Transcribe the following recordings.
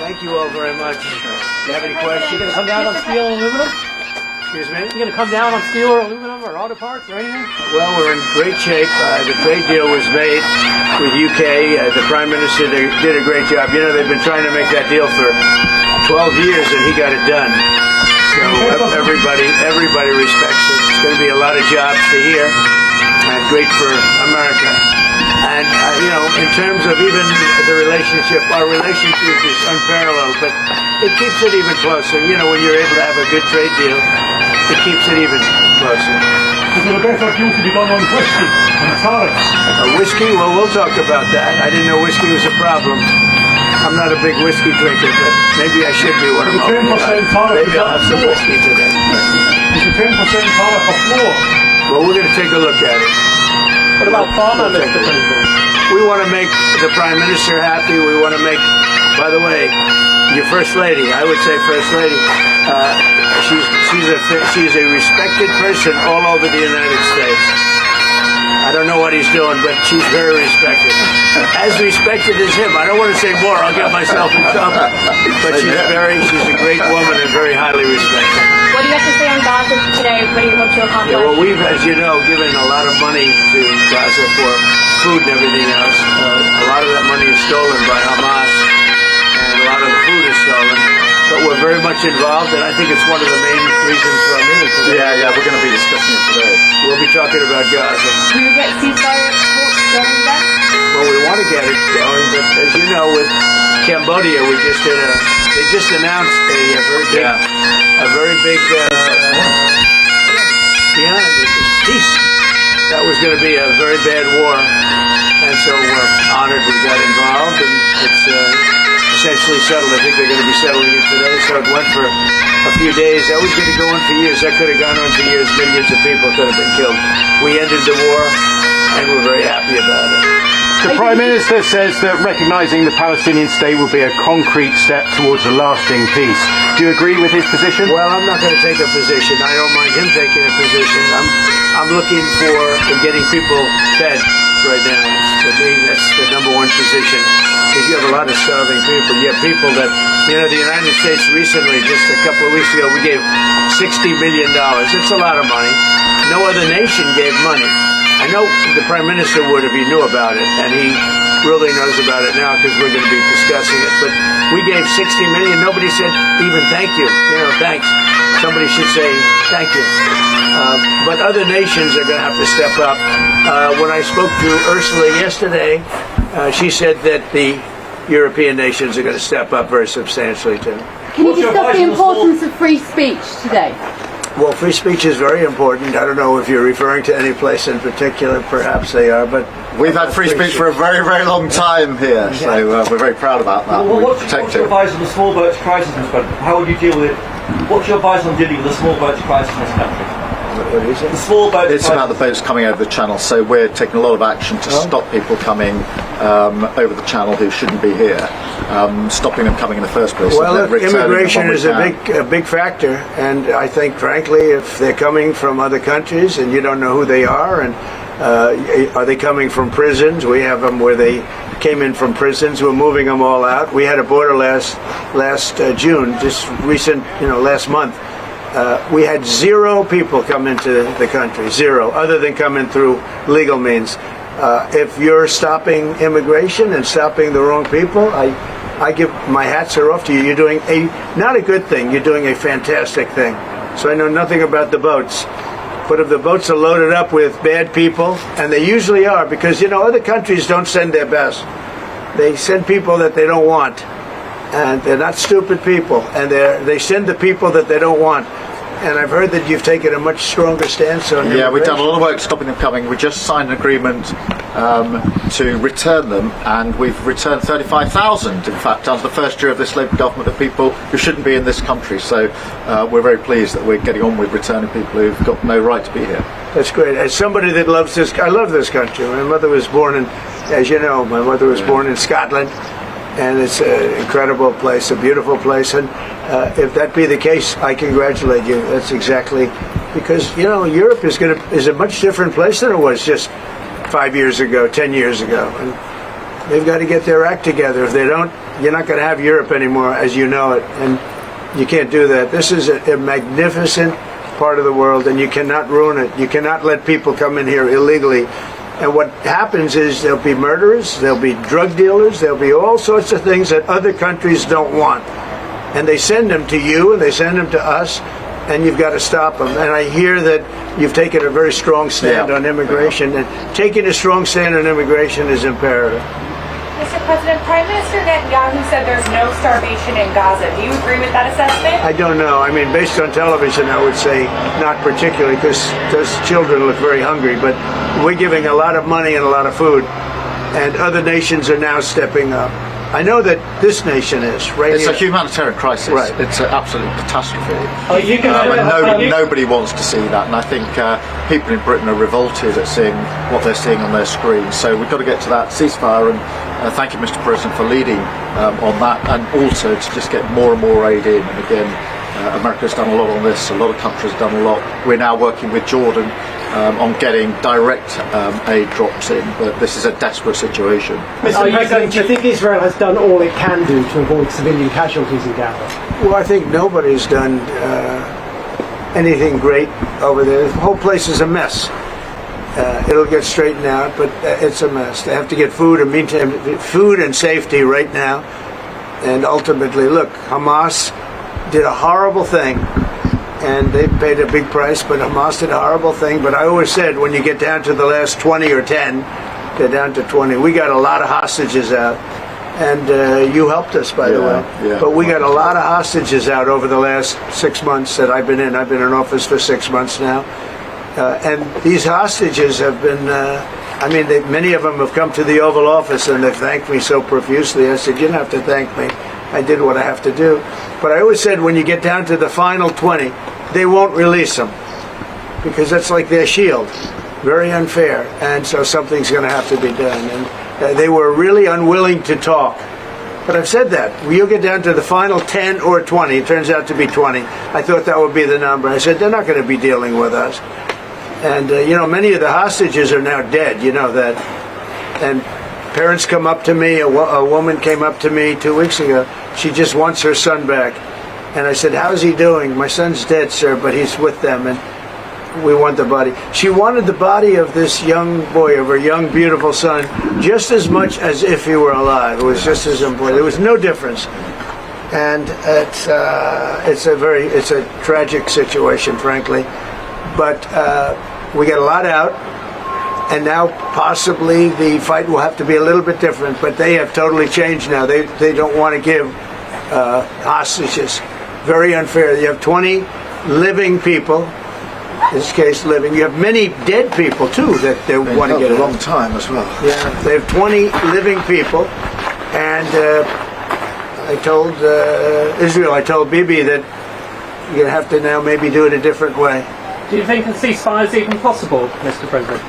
Thank you all very much. Do you have any questions? You going to come down on steel and aluminum? Excuse me? You going to come down on steel or aluminum or auto parts or anything? Well, we're in great shape. The trade deal was made with UK. The Prime Minister did a great job. You know, they've been trying to make that deal for 12 years, and he got it done. So everybody respects it. It's going to be a lot of jobs for here, and great for America. And, in terms of even the relationship, our relationship is unparalleled, but it keeps it even closer. You know, when you're able to have a good trade deal, it keeps it even closer. Is there a better deal to be done on whiskey and tariffs? Whiskey? Well, we'll talk about that. I didn't know whiskey was a problem. I'm not a big whiskey drinker, but maybe I should be one of them. The 10% tariff. Maybe I'll have some whiskey today. Is the 10% tariff a floor? Well, we're going to take a look at it. What about pharma, Mr. President? We want to make the Prime Minister happy. We want to make, by the way, your First Lady, I would say First Lady, she's a respected person all over the United States. I don't know what he's doing, but she's very respected. As respected as him. I don't want to say more. I'll get myself in trouble. But she's a great woman and very highly respected. What do you have to say on Gaza today? What do you hope to accomplish? Yeah, well, we've, as you know, given a lot of money to Gaza for food and everything else. A lot of that money is stolen by Hamas, and a lot of the food is stolen. But we're very much involved, and I think it's one of the main reasons for our meeting today. Yeah, we're going to be discussing it today. We'll be talking about Gaza. Do you get ceasefire going then? Well, we want to get it going, but as you know, with Cambodia, they just announced a very big peace. That was going to be a very bad war, and so we're honored we got involved, and it's essentially settled. I think they're going to be settling it today, so it went for a few days. That was going to go on for years. That could have gone on for years. Millions of people could have been killed. We ended the war, and we're very happy about it. The Prime Minister says that recognising the Palestinian state will be a concrete step towards a lasting peace. Do you agree with his position? Well, I'm not going to take a position. I don't mind him taking a position. I'm looking for getting people fed right now. For me, that's the number one position. Because you have a lot of starving people. You have people that, the United States recently, just a couple of weeks ago, we gave $60 million. It's a lot of money. No other nation gave money. I know the Prime Minister would if he knew about it, and he really knows about it now because we're going to be discussing it. But we gave $60 million. Nobody said even thank you. Thanks. Somebody should say thank you. But other nations are going to have to step up. When I spoke to Ursula yesterday, she said that the European nations are going to step up very substantially too. Can you discuss the importance of free speech today? Well, free speech is very important. I don't know if you're referring to any place in particular. Perhaps they are, but we've had free speech for a very, very long time here, so we're very proud about that. What's your advice on the small boats crisis, Mr. President? How would you deal with it? What's your advice on dealing with the small boats crisis in this country? What is it? The small boat It's about the boats coming over the channel, so we're taking a lot of action to stop people coming over the channel who shouldn't be here, stopping them coming in the first place. Well, look, immigration is a big factor, and I think, frankly, if they're coming from other countries and you don't know who they are, and are they coming from prisons? We have them where they came in from prisons. We're moving them all out. We had a border last June, just recent, last month. We had 0 people come into the country, 0, other than coming through legal means. If you're stopping immigration and stopping the wrong people, I give my hats are off to you. You're doing not a good thing. You're doing a fantastic thing. So I know nothing about the boats. But if the boats are loaded up with bad people, and they usually are, because, other countries don't send their best. They send people that they don't want. And they're not stupid people. And they send the people that they don't want. And I've heard that you've taken a much stronger stance on Yeah, we've done a lot of work stopping them coming. We just signed an agreement to return them, and we've returned 35,000, in fact, under the first year of this Labour government, of people who shouldn't be in this country. So we're very pleased that we're getting on with returning people who've got no right to be here. That's great. As somebody that loves this, I love this country. My mother was born in, as you know, born in Scotland. And it's an incredible place, a beautiful place. And if that be the case, I congratulate you. That's exactly because, Europe is a much different place than it was just 5 years ago, 10 years ago. And they've got to get their act together. If they don't, you're not going to have Europe anymore as you know it. And you can't do that. This is a magnificent part of the world, and you cannot ruin it. You cannot let people come in here illegally. And what happens is there'll be murderers, there'll be drug dealers, there'll be all sorts of things that other countries don't want. And they send them to you, and they send them to us, and you've got to stop them. And I hear that you've taken a very strong stand on immigration, and taking a strong stand on immigration is imperative. Mr. President, Prime Minister Netanyahu said there's no starvation in Gaza. Do you agree with that assessment? I don't know. I mean, based on television, I would say not particularly, because those children look very hungry. But we're giving a lot of money and a lot of food, and other nations are now stepping up. I know that this nation is, right? It's here. a humanitarian crisis. Right. It's an absolute catastrophe. You Nobody wants to see that, and I think people in Britain are revolted at seeing what they're seeing on their screens. So we've got to get to that ceasefire, and thank you, Mr. President, for leading on that, and also to just get more and more aid in. And again, America's done a lot on this. A lot of countries have done a lot. We're now working with Jordan on getting direct aid drops in. But this is a desperate situation. Are you going Do you think Israel has done all it can do to avoid civilian casualties in Gaza? Well, I think nobody's done anything great over there. The whole place is a mess. It'll get straightened out, but it's a mess. They have to get food and meantime, food and safety right now. And ultimately, look, Hamas did a horrible thing, and they paid a big price, but Hamas did a horrible thing. But I always said, when you get down to the last 20 or 10, they're down to 20. We got a lot of hostages out, and you helped us, by the way. Yeah. But we got a lot of hostages out over the last 6 months that I've been in. I've been in office for 6 months now. And these hostages have been, many of them have come to the Oval Office and they've thanked me so profusely. I said, you don't have to thank me. I did what I have to do. But I always said, when you get down to the final 20, they won't release them because that's like their shield. Very unfair. And so something's going to have to be done. And they were really unwilling to talk. But I've said that. When you get down to the final 10 or 20, it turns out to be 20. I thought that would be the number. I said, they're not going to be dealing with us. And, many of the hostages are now dead, you know that. And parents come up to me, a woman came up to me 2 weeks ago. She just wants her son back. And I said, how's he doing? My son's dead, sir, but he's with them, and we want the body. She wanted the body of this young boy, of her young, beautiful son, just as much as if he were alive. It was just as important. There was no difference. And it's a tragic situation, frankly. But we get a lot out, and now possibly the fight will have to be a little bit different, but they have totally changed now. They don't want to give hostages. Very unfair. You have 20 living people, in this case living. You have many dead people, too, that they want to get a out. long time as well. Yeah, they have 20 living people, and I told Israel, I told Bibi that you're going to have to now maybe do it a different way. Do you think a ceasefire is even possible, Mr. President?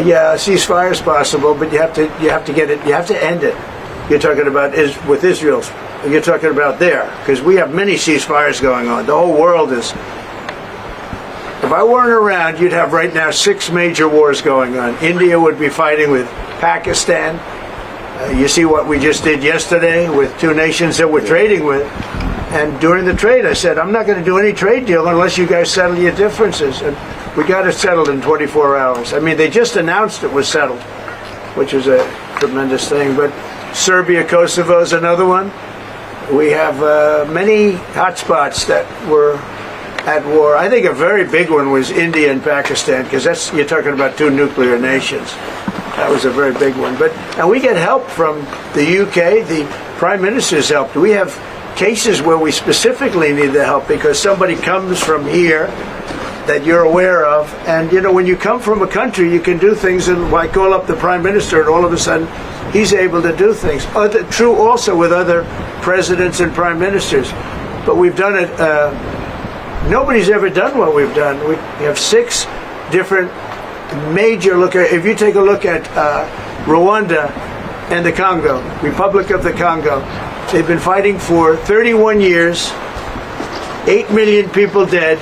Yeah, a ceasefire is possible, but you have to get it. You have to end it. You're talking about with Israel. You're talking about there, because we have many ceasefires going on. The whole world is. If I weren't around, you'd have right now 6 major wars going on. India would be fighting with Pakistan. You see what we just did yesterday with 2 nations that we're trading with. And during the trade, I said, I'm not going to do any trade deal unless you guys settle your differences. And we got it settled in 24 hours. I mean, they just announced it was settled, which was a tremendous thing. But Serbia, Kosovo is another one. We have many hotspots that were at war. I think a very big one was India and Pakistan, because you're talking about 2 nuclear nations. That was a very big one. And we get help from the UK. The Prime Minister's helped. We have cases where we specifically need the help because somebody comes from here that you're aware of, and when you come from a country, you can do things, and I call up the Prime Minister, and all of a sudden he's able to do things. True also with other presidents and prime ministers, but we've done it. Nobody's ever done what we've done. We have 6 different major if you take a look at Rwanda and the Congo, Republic of the Congo, they've been fighting for 31 years, 8 million people dead.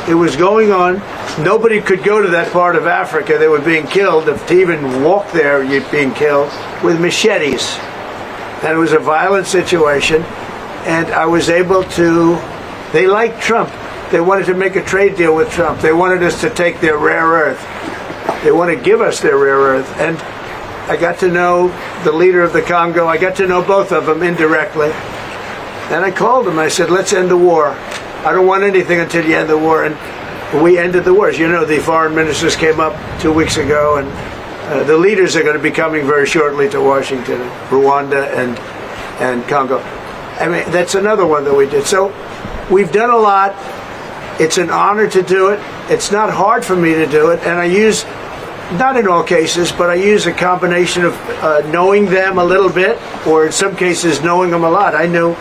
It was going on. Nobody could go to that part of Africa. They were being killed. If to even walk there, you're being killed with machetes. And it was a violent situation. And I was able to, they liked Trump. They wanted to make a trade deal with Trump. They wanted us to take their rare earth. They want to give us their rare earth. And I got to know the leader of the Congo. I got to know both of them indirectly. And I called him. I said, let's end the war. I don't want anything until you end the war. And we ended the war. As you know, the foreign ministers came up 2 weeks ago, and the leaders are going to be coming very shortly to Washington, Rwanda and Congo. I mean, that's another one that we did. So we've done a lot. It's an honor to do it. It's not hard for me to do it. And I use, not in all cases, but I use a combination of knowing them a little bit, or in some cases knowing them a lot. I knew,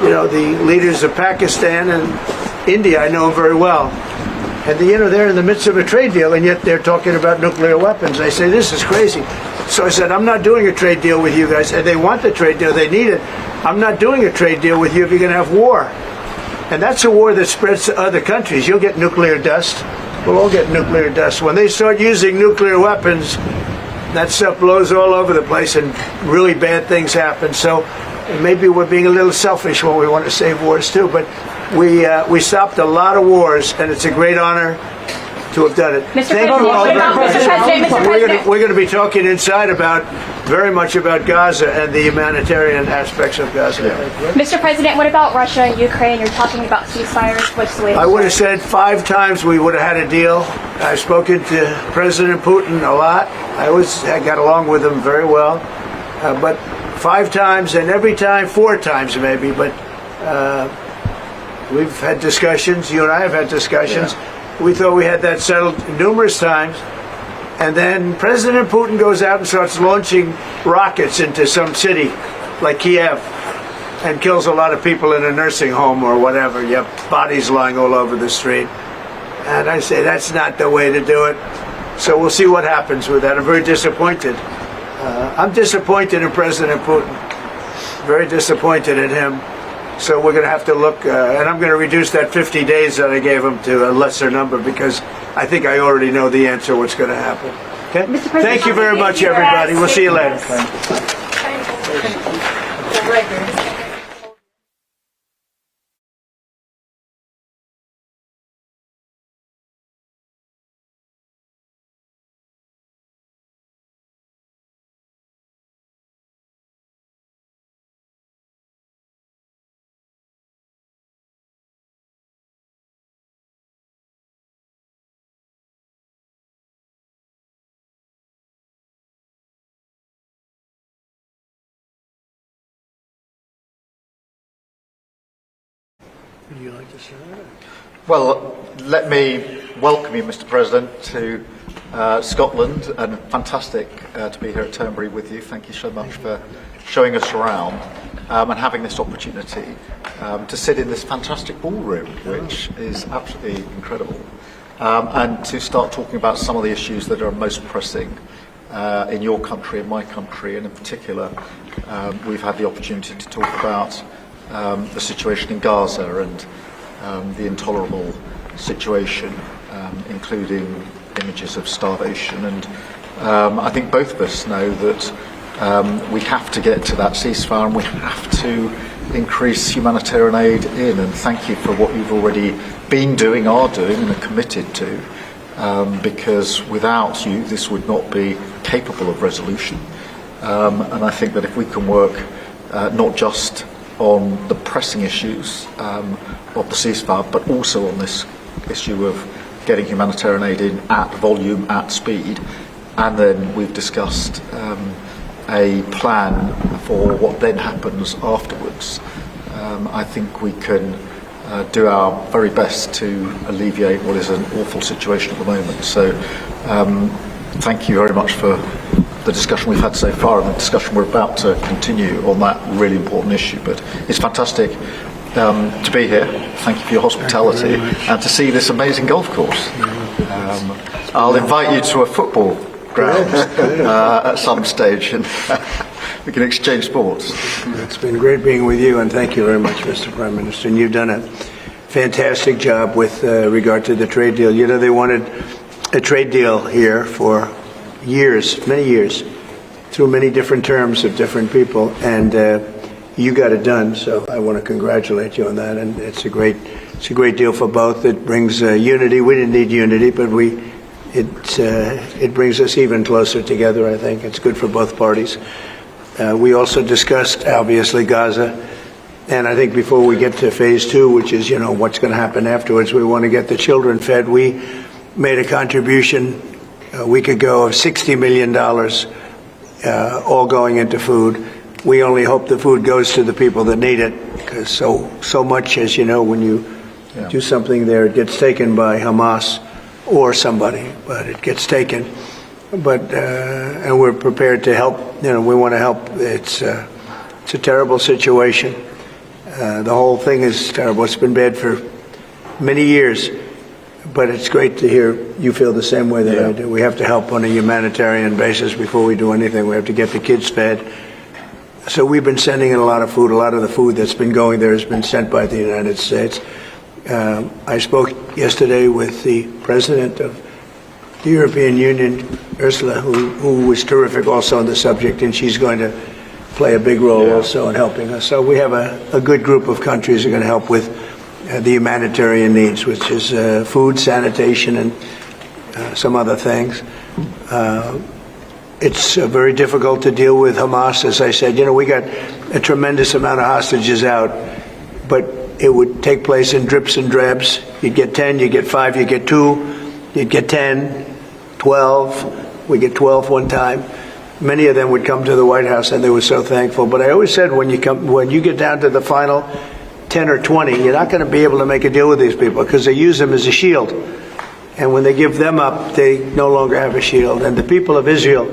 the leaders of Pakistan and India, I know them very well. And they're in the midst of a trade deal, and yet they're talking about nuclear weapons. I say, this is crazy. So I said, I'm not doing a trade deal with you guys. And they want the trade deal. They need it. I'm not doing a trade deal with you if you're going to have war. And that's a war that spreads to other countries. You'll get nuclear dust. we'll all get nuclear dust. When they start using nuclear weapons, that stuff blows all over the place and really bad things happen. So maybe we're being a little selfish when we want to save wars too, but we stopped a lot of wars, and it's a great honor to have done it. Mr. We're going to be talking inside very much about Gaza and the humanitarian aspects of Gaza. Mr. President, what about Russia and Ukraine? You're talking about ceasefires. What's the latest? I would have said 5 times we would have had a deal. I've spoken to President Putin a lot. I got along with him very well. But 5 times, and every time 4 times maybe, but we've had discussions. You and I have had discussions. Yeah. We thought we had that settled numerous times. And then President Putin goes out and starts launching rockets into some city like Kiev and kills a lot of people in a nursing home or whatever. You have bodies lying all over the street. And I say that's not the way to do it. So we'll see what happens with that. I'm very disappointed. I'm disappointed in President Putin. Very disappointed in him. So we're going to have to look, and I'm going to reduce that 50 days that I gave him to a lesser number because I think I already know the answer what's going to happen. Okay? Thank you very much, everybody. We'll see you later. Would you like to say that? Well, let me welcome you, Mr. President, to Scotland, and fantastic to be here at Turnberry with you. Thank you so much for showing us around and having this opportunity to sit in this fantastic ballroom, which is absolutely incredible, and to start talking about some of the issues that are most pressing in your country, in my country, and in particular, we've had the opportunity to talk about the situation in Gaza and the intolerable situation, including images of starvation. And I think both of us know that we have to get to that ceasefire and we have to increase humanitarian aid in. And thank you for what you've already been doing, are doing, and are committed to, because without you, this would not be capable of resolution. And I think that if we can work not just on the pressing issues of the ceasefire, but also on this issue of getting humanitarian aid in at volume, at speed, and then we've discussed a plan for what then happens afterwards. I think we can do our very best to alleviate what is an awful situation at the moment. So thank you very much for the discussion we've had so far and the discussion we're about to continue on that really important issue. But it's fantastic to be here. Thank you for your hospitality and to see this amazing golf course. I'll invite you to a football ground at some stage and we can exchange sports. It's been great being with you, and thank you very much, Mr. Prime Minister. And you've done a fantastic job with regard to the trade deal. You know, they wanted a trade deal here for years, many years, through many different terms of different people, and you got it done. So I want to congratulate you on that, and it's a great deal for both. It brings unity. We didn't need unity, but it brings us even closer together. I think it's good for both parties. We also discussed obviously Gaza, and I think before we get to phase 2, which is what's going to happen afterwards, we want to get the children fed. We made a contribution a week ago of $60 million, all going into food. We only hope the food goes to the people that need it, because so much, as you know, when you do something there, it gets taken by Hamas or somebody, but it gets taken. But and we're prepared to help. We want to help. It's a terrible situation. The whole thing is terrible. It's been bad for many years. But it's great to hear you feel the same way that I do. We have to help on a humanitarian basis before we do anything. We have to get the kids fed. So we've been sending in a lot of food. A lot of the food that's been going there has been sent by the United States. I spoke yesterday with the president of the European Union, Ursula, who was terrific also on the subject, and she's going to play a big role also in helping us. So we have a good group of countries that are going to help with the humanitarian needs, which is food, sanitation, and some other things. It's very difficult to deal with Hamas. As I said, we got a tremendous amount of hostages out, but it would take place in drips and drabs. You'd get 10, you get 5, you get 2, you'd get 10, 12. We get 12 one time. Many of them would come to the White House, and they were so thankful. But I always said, when you get down to the final 10 or 20, you're not going to be able to make a deal with these people because they use them as a shield. And when they give them up, they no longer have a shield. And the people of Israel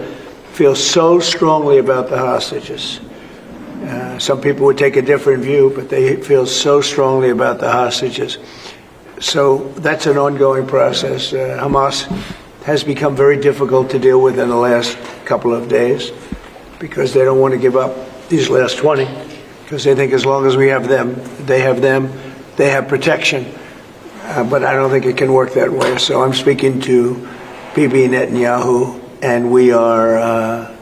feel so strongly about the hostages. Some people would take a different view, but they feel so strongly about the hostages. So that's an ongoing process. Hamas has become very difficult to deal with in the last couple of days because they don't want to give up these last 20 because they think as long as we have them, they have protection. But I don't think it can work that way. So I'm speaking to Bibi Netanyahu, and we are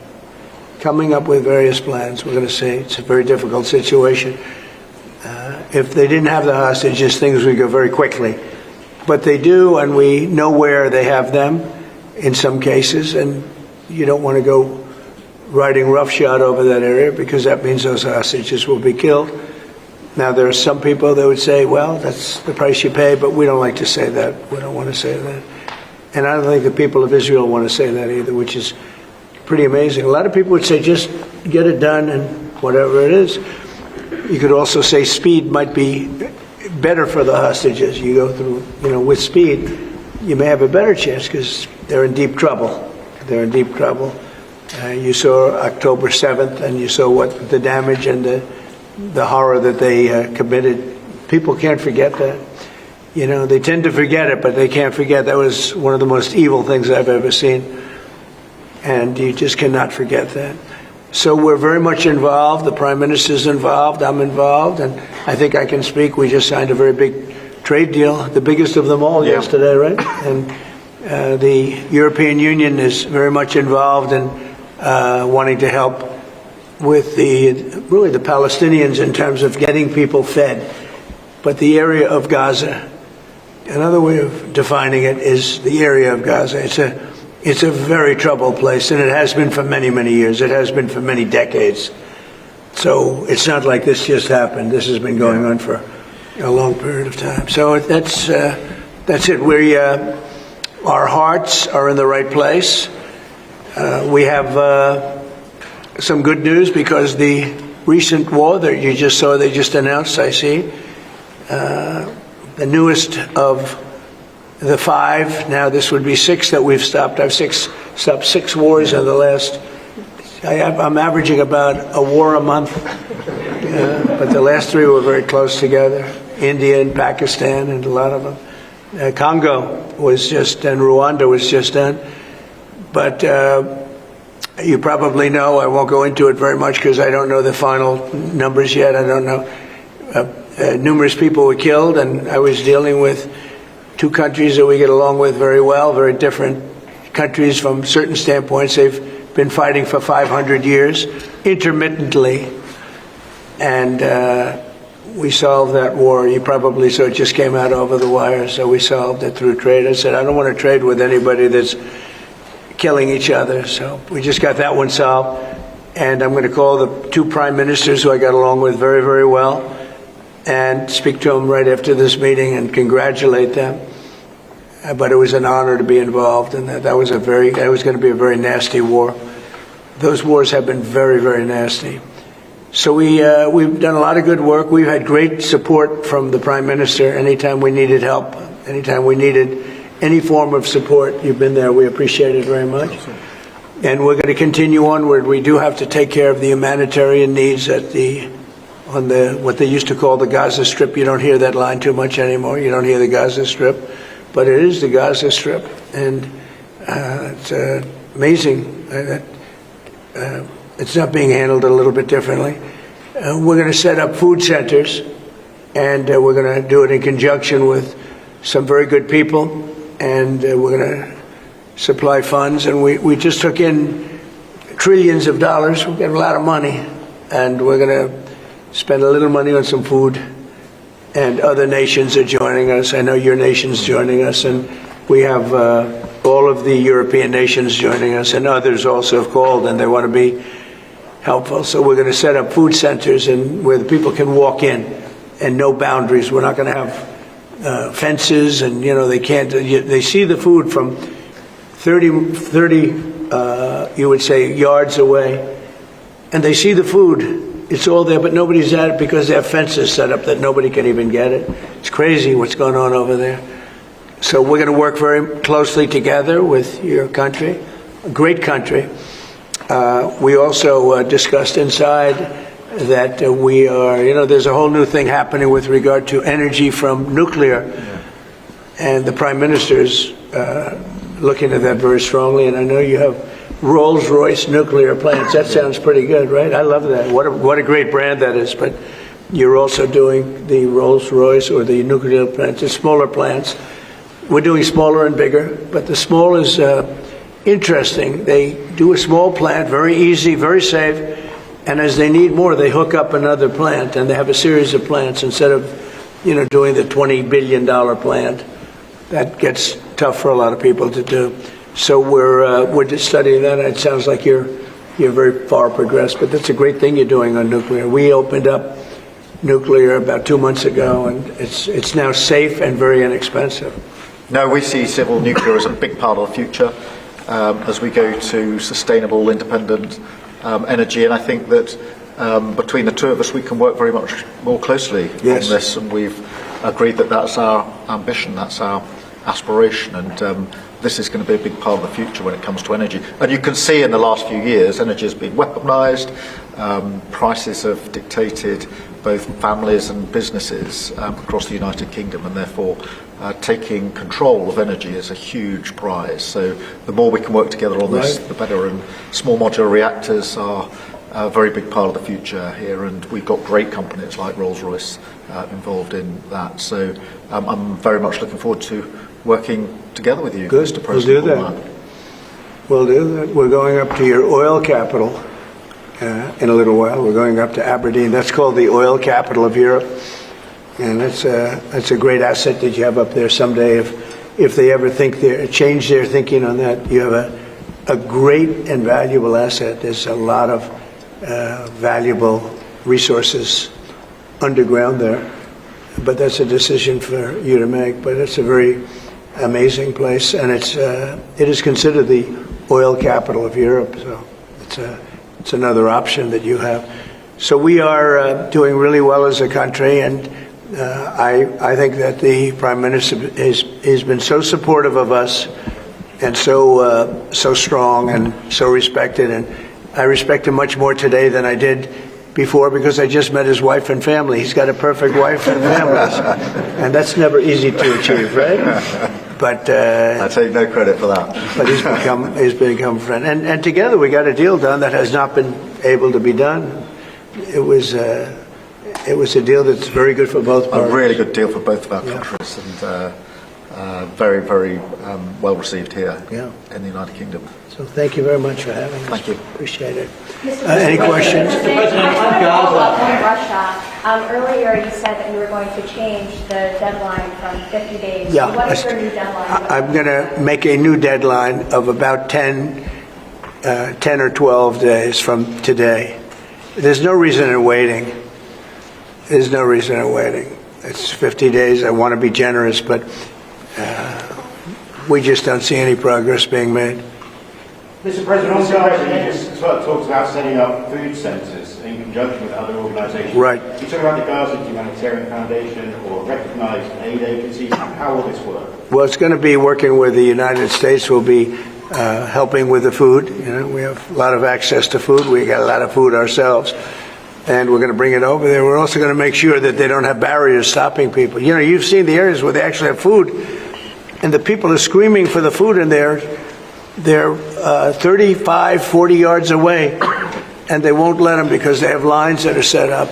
coming up with various plans. We're going to say it's a very difficult situation. If they didn't have the hostages, things would go very quickly. But they do, and we know where they have them in some cases, and you don't want to go riding roughshod over that area because that means those hostages will be killed. Now, there are some people that would say, well, that's the price you pay, but we don't like to say that. We don't want to say that. And I don't think the people of Israel want to say that either, which is pretty amazing. A lot of people would say, just get it done and whatever it is. You could also say speed might be better for the hostages. You go through, with speed, you may have a better chance because they're in deep trouble. They're in deep trouble. You saw October 7th, and you saw what the damage and the horror that they committed. People can't forget that. They tend to forget it, but they can't forget that was one of the most evil things I've ever seen. And you just cannot forget that. So we're very much involved. The Prime Minister's involved. I'm involved. And I think I can speak. We just signed a very big trade deal, the biggest of them all yesterday, right? And the European Union is very much involved in wanting to help with the Palestinians in terms of getting people fed. But the area of Gaza, another way of defining it is the area of Gaza. It's a very troubled place, and it has been for many, many years. It has been for many decades. So it's not like this just happened. This has been going on for a long period of time. So that's it. Our hearts are in the right place. We have some good news because the recent war that you just saw, they just announced, I see, the newest of the 5, now this would be 6 that we've stopped. I've stopped 6 wars in the last, I'm averaging about a war a month, but the last 3 were very close together. India and Pakistan and a lot of them. Congo was just done, Rwanda was just done. But you probably know, I won't go into it very much because I don't know the final numbers yet. I don't know. Numerous people were killed, and I was dealing with 2 countries that we get along with very well, very different countries from certain standpoints. They've been fighting for 500 years, intermittently, and we solved that war. You probably saw it just came out over the wire, so we solved it through trade. I said, I don't want to trade with anybody that's killing each other, so we just got that one solved. And I'm going to call the 2 prime ministers who I got along with very, very well and speak to them right after this meeting and congratulate them. But it was an honor to be involved, and that was going to be a very nasty war. Those wars have been very, very nasty. So we've done a lot of good work. We've had great support from the Prime Minister anytime we needed help, anytime we needed any form of support. You've been there. We appreciate it very much. And we're going to continue onward. We do have to take care of the humanitarian needs on what they used to call the Gaza Strip. You don't hear that line too much anymore. You don't hear the Gaza Strip. But it is the Gaza Strip. And it's amazing that it's not being handled a little bit differently. We're going to set up food centers and we're going to do it in conjunction with some very good people, and we're going to supply funds. And we just took in trillions of dollars. We've got a lot of money, and we're going to spend a little money on some food. And other nations are joining us. I know your nation's joining us, and we have all of the European nations joining us, and others also have called, and they want to be helpful. So we're going to set up food centers where the people can walk in, and no boundaries. We're not going to have fences, and they can't. They see the food from 30 you would say yards away, and they see the food. It's all there, but nobody's at it because they have fences set up that nobody can even get it. It's crazy what's going on over there. So we're going to work very closely together with your country, a great country. We also discussed inside that we are, there's a whole new thing happening with regard to energy from nuclear. And the Prime Minister is looking at that very strongly. And I know you have Rolls-Royce nuclear plants. That sounds pretty good, right? I love that. What a great brand that is. But you're also doing the Rolls-Royce or the nuclear plants, the smaller plants. We're doing smaller and bigger, but the small is interesting. They do a small plant, very easy, very safe, and as they need more, they hook up another plant, and they have a series of plants instead of, doing the $20 billion plant. That gets tough for a lot of people to do. So we're just studying that. It sounds like you're very far progressed, but that's a great thing you're doing on nuclear. We opened up nuclear about 2 months ago, and it's now safe and very inexpensive. No, we see civil nuclear as a big part of the future as we go to sustainable, independent energy. And I think that between the two of us, we can work very much more closely on this. And we've agreed that that's our ambition, that's our aspiration. And this is going to be a big part of the future when it comes to energy. And you can see in the last few years, energy has been weaponised. Prices have dictated both families and businesses across the United Kingdom, and therefore taking control of energy is a huge prize. So the more we can work together on this, the better. And small modular reactors are a very big part of the future here, and we've got great companies like Rolls-Royce involved in that. So I'm very much looking forward to working together with you, Mr. President. We'll do that. We'll do that. We're going up to your oil capital in a little while. We're going up to Aberdeen. That's called the oil capital of Europe. And that's a great asset that you have up there someday. If they ever change their thinking on that, you have a great and valuable asset. There's a lot of valuable resources underground there. But that's a decision for you to make. But it's a very amazing place, and it is considered the oil capital of Europe. So it's another option that you have. So we are doing really well as a country, and I think that the Prime Minister has been so supportive of us, and so strong and so respected. And I respect him much more today than I did before, because I just met his wife and family. He's got a perfect wife and family, and that's never easy to achieve, right? But I take no credit for that. But he's become a friend, and together we got a deal done that has not been able to be done. It was a deal that's very good for both parties. A really good deal for both of our countries, and very, very well received here in the United Kingdom. So thank you very much for having us. Thank you. Appreciate it. Any questions? Mr. President, on Russia, earlier you said that you were going to change the deadline from 50 days. Yeah. So what is your new deadline? I'm going to make a new deadline of about 10 or 12 days from today. There's no reason in waiting. There's no reason in waiting. It's 50 days. I want to be generous, but we just don't see any progress being made. Mr. President, on Gaza, you talks about setting up food centres in conjunction with other organisations. Right. You talk about the Gaza Humanitarian Foundation or recognised aid agencies. How will this work? Well, it's going to be working with the United States. We'll be helping with the food. We have a lot of access to food. We got a lot of food ourselves, and we're going to bring it over there. We're also going to make sure that they don't have barriers stopping people. You've seen the areas where they actually have food, and the people are screaming for the food, and they're 35, 40 yards away, and they won't let them because they have lines that are set up.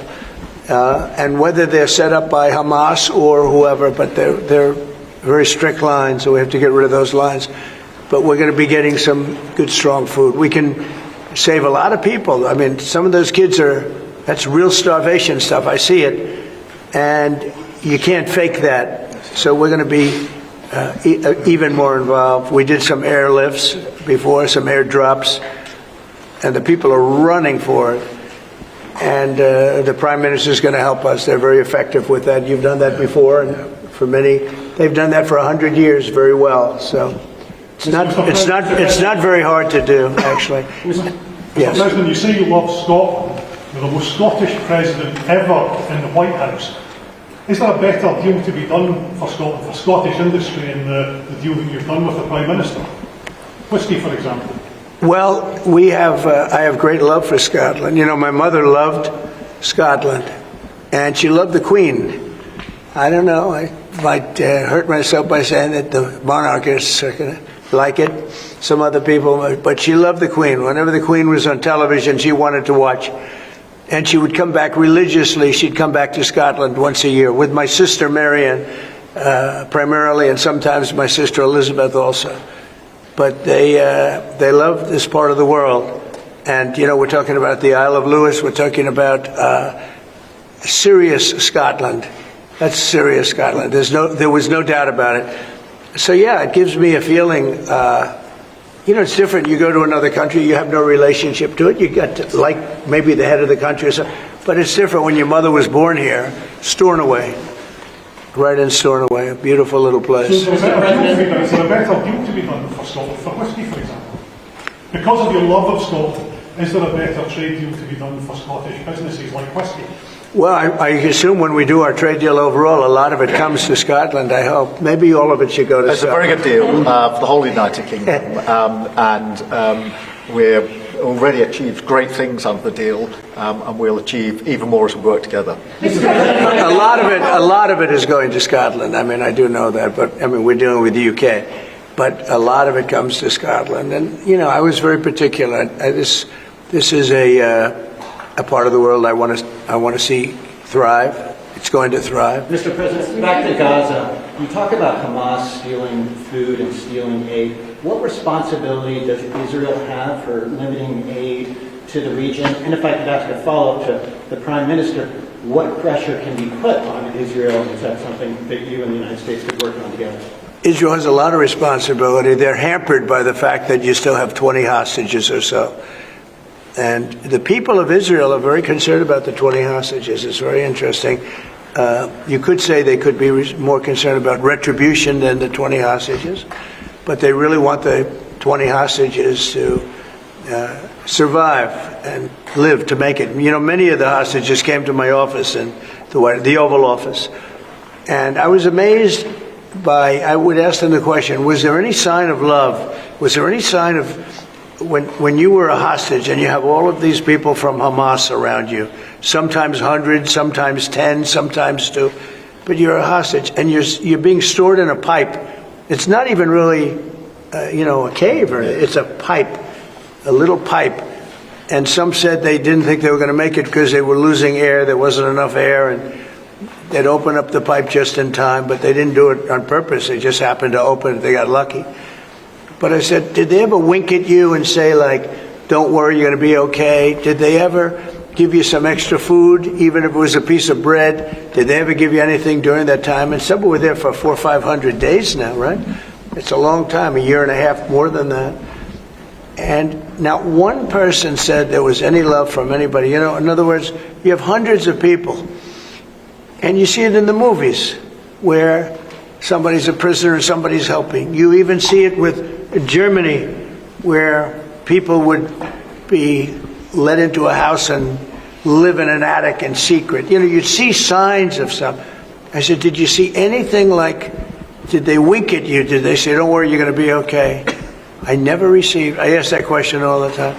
and whether they're set up by Hamas or whoever, but they're very strict lines, so we have to get rid of those lines. But we're going to be getting some good, strong food. We can save a lot of people. I mean, some of those kids that's real starvation stuff. I see it, and you can't fake that. So we're going to be even more involved. We did some airlifts before, some airdrops, and the people are running for it. And the Prime Minister is going to help us. They're very effective with that. You've done that before, and for many, they've done that for 100 years very well. So it's not very hard to do, actually. Yes. Mr. President, you say you love Scotland. You're the most Scottish president ever in the White House. Is there a better deal to be done for Scotland, for Scottish industry, in the deal that you've done with the Prime Minister? Whisky, for example. Well, I have great love for Scotland. You know, my mother loved Scotland, and she loved the Queen. I don't know, I might hurt myself by saying that the monarchists are going to like it, some other people, but she loved the Queen. Whenever the Queen was on television, she wanted to watch. And she would come back religiously. She'd come back to Scotland once a year with my sister Marion, primarily, and sometimes my sister Elizabeth also. But they love this part of the world. And, you know, we're talking about the Isle of Lewis. We're talking about serious Scotland. That's serious Scotland. There was no doubt about it. So, yeah, it gives me a feeling, you know, it's different. You go to another country, you have no relationship to it. You got to, like maybe the head of the country or something. But it's different when your mother was born here, Stornoway. Right in Stornoway, a beautiful little place. So is there a better deal to be done for Scotland, for whisky, for example? Because of your love of Scotland, is there a better trade deal to be done for Scottish businesses like whisky? Well, I assume when we do our trade deal overall, a lot of it comes to Scotland, I hope. Maybe all of it should go to Scotland. It's a very good deal for the whole United Kingdom. We're already achieved great things under the deal, and we'll achieve even more as we work together. A lot of it is going to Scotland. I mean, I do know that, but I mean, we're dealing with the UK. But a lot of it comes to Scotland. And, you know, I was very particular. This is a part of the world I want to see thrive. It's going to thrive. Mr. President, back to Gaza. You talk about Hamas stealing food and stealing aid. What responsibility does Israel have for limiting aid to the region? And if I could ask a follow-up to the Prime Minister, what pressure can be put on Israel? Is that something that you and the United States could work on together? Israel has a lot of responsibility. They're hampered by the fact that you still have 20 hostages or so. And the people of Israel are very concerned about the 20 hostages. It's very interesting. You could say they could be more concerned about retribution than the 20 hostages, but they really want the 20 hostages to survive and live to make it. You know, many of the hostages came to my office in the Oval Office, and I was amazed I would ask them the question, was there any sign of love? Was there any sign of, when you were a hostage and you have all of these people from Hamas around you, sometimes 100, sometimes 10, sometimes 2, but you're a hostage and you're being stored in a pipe. It's not even really, a cave, or it's a pipe, a little pipe. And some said they didn't think they were going to make it because they were losing air. There wasn't enough air, and they'd open up the pipe just in time, but they didn't do it on purpose. They just happened to open it. They got lucky. But I said, did they ever wink at you and say, like, don't worry, you're going to be okay? Did they ever give you some extra food, even if it was a piece of bread? Did they ever give you anything during that time? And some were there for 400 or 500 days now, right? It's a long time, a year and a half, more than that. And not one person said there was any love from anybody. You know, in other words, you have hundreds of people, and you see it in the movies where somebody's a prisoner and somebody's helping. You even see it with Germany, where people would be let into a house and live in an attic in secret. You know, you'd see signs of some. I said, did you see anything like, did they wink at you? Did they say, don't worry, you're going to be okay? I ask that question all the time.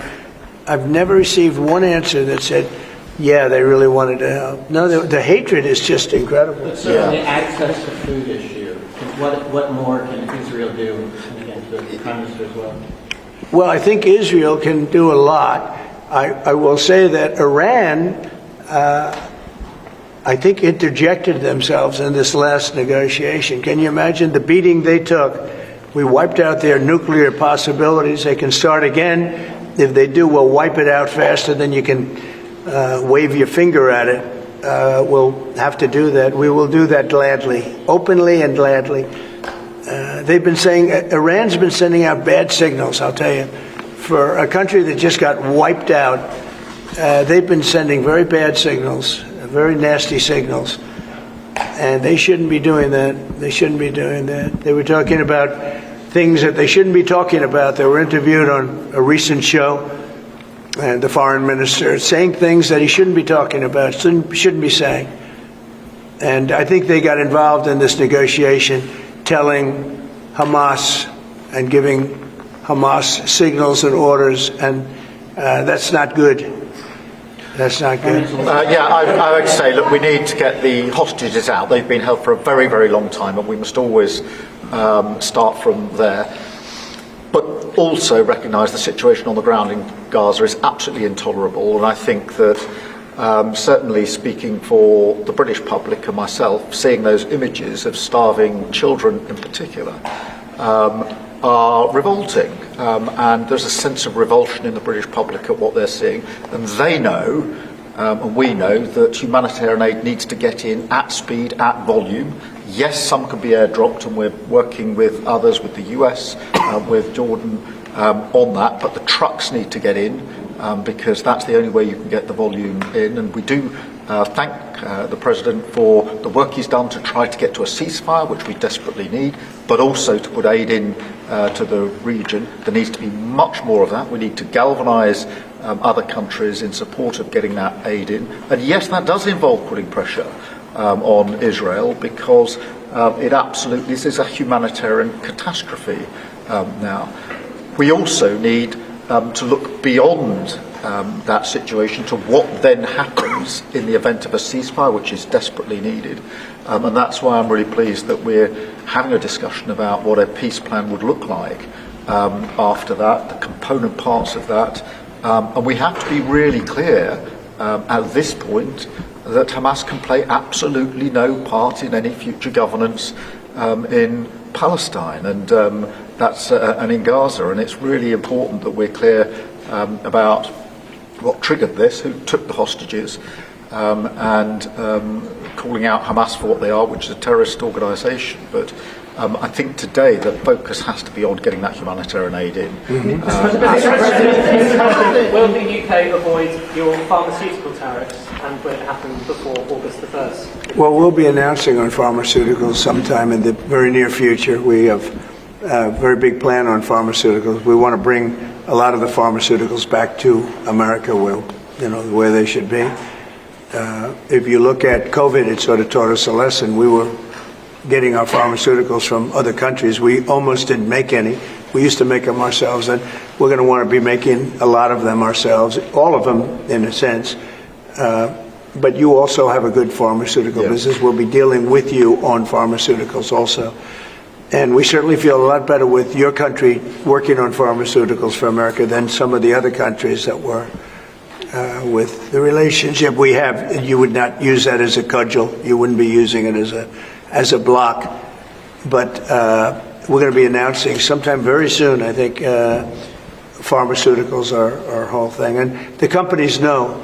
I've never received one answer that said, yeah, they really wanted to help. No, the hatred is just incredible. But so on the access to food issue, what more can Israel do? And again, to the Prime Minister as well. Well, I think Israel can do a lot. I will say that Iran I think, interjected themselves in this last negotiation. Can you imagine the beating they took? We wiped out their nuclear possibilities. They can start again. If they do, we'll wipe it out faster than you can wave your finger at it. We'll have to do that. We will do that gladly, openly and gladly. They've been saying, Iran's been sending out bad signals, I'll tell you. For a country that just got wiped out, they've been sending very bad signals, very nasty signals. And they shouldn't be doing that. They shouldn't be doing that. They were talking about things that they shouldn't be talking about. They were interviewed on a recent show, and the foreign minister saying things that he shouldn't be talking about, shouldn't be saying. And I think they got involved in this negotiation, telling Hamas and giving Hamas signals and orders, and that's not good. That's not good. I would say, look, we need to get the hostages out. They've been held for a very, very long time, and we must always start from there. But also recognise the situation on the ground in Gaza is absolutely intolerable, and I think that certainly speaking for the British public and myself, seeing those images of starving children in particular are revolting, and there's a sense of revulsion in the British public at what they're seeing, and they know, and we know, that humanitarian aid needs to get in at speed, at volume. Yes, some can be airdropped, and we're working with others, with the US, with Jordan, on that, but the trucks need to get in, because that's the only way you can get the volume in, and we do thank the President for the work he's done to try to get to a ceasefire, which we desperately need, but also to put aid in to the region. There needs to be much more of that. We need to galvanise other countries in support of getting that aid in. And yes, that does involve putting pressure on Israel, because it absolutely this is a humanitarian catastrophe now. We also need to look beyond that situation to what then happens in the event of a ceasefire, which is desperately needed. And that's why I'm really pleased that we're having a discussion about what a peace plan would look like after that, the component parts of that. And we have to be really clear at this point that Hamas can play absolutely no part in any future governance in Palestine and and in Gaza. And it's really important that we're clear about what triggered this, who took the hostages, and calling out Hamas for what they are, which is a terrorist organisation. But I think today the focus has to be on getting that humanitarian aid in. Will the UK avoid your pharmaceutical tariffs, and will it happen before August the 1st? Well, we'll be announcing on pharmaceuticals sometime in the very near future. We have a very big plan on pharmaceuticals. We want to bring a lot of the pharmaceuticals back to America, where they should be. If you look at COVID, it sort of taught us a lesson. We were getting our pharmaceuticals from other countries. We almost didn't make any. We used to make them ourselves, and we're going to want to be making a lot of them ourselves, all of them in a sense. But you also have a good pharmaceutical business. We'll be dealing with you on pharmaceuticals also. And we certainly feel a lot better with your country working on pharmaceuticals for America than some of the other countries that were. With the relationship we have, you would not use that as a cudgel. You wouldn't be using it as a block. But we're going to be announcing sometime very soon, I think, pharmaceuticals are our whole thing. And the companies know.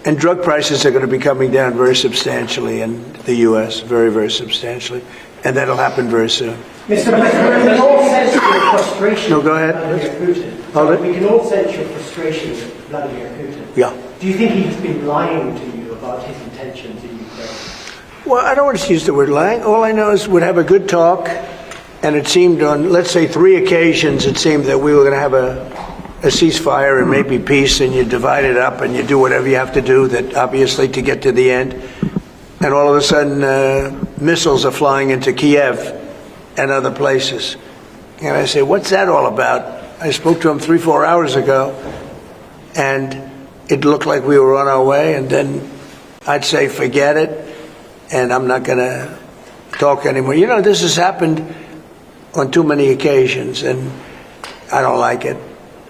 And drug prices are going to be coming down very substantially in the U.S., very, very substantially. And that'll happen very soon. Mr. President, we can all sense your frustration. No, go ahead. Vladimir Putin. We can all sense your frustration with Vladimir Putin. Yeah. Do you think he's been lying to you about his intentions in Ukraine? Well, I don't want to use the word lying. All I know is we'd have a good talk, and it seemed on, let's say, 3 occasions, it seemed that we were going to have a ceasefire and maybe peace, and you divide it up and you do whatever you have to do, that obviously to get to the end. And all of a sudden, missiles are flying into Kiev and other places. And I say, what's that all about? I spoke to him 3-4 hours ago, and it looked like we were on our way, and then I'd say, forget it, and I'm not going to talk anymore. You know, this has happened on too many occasions, and I don't like it.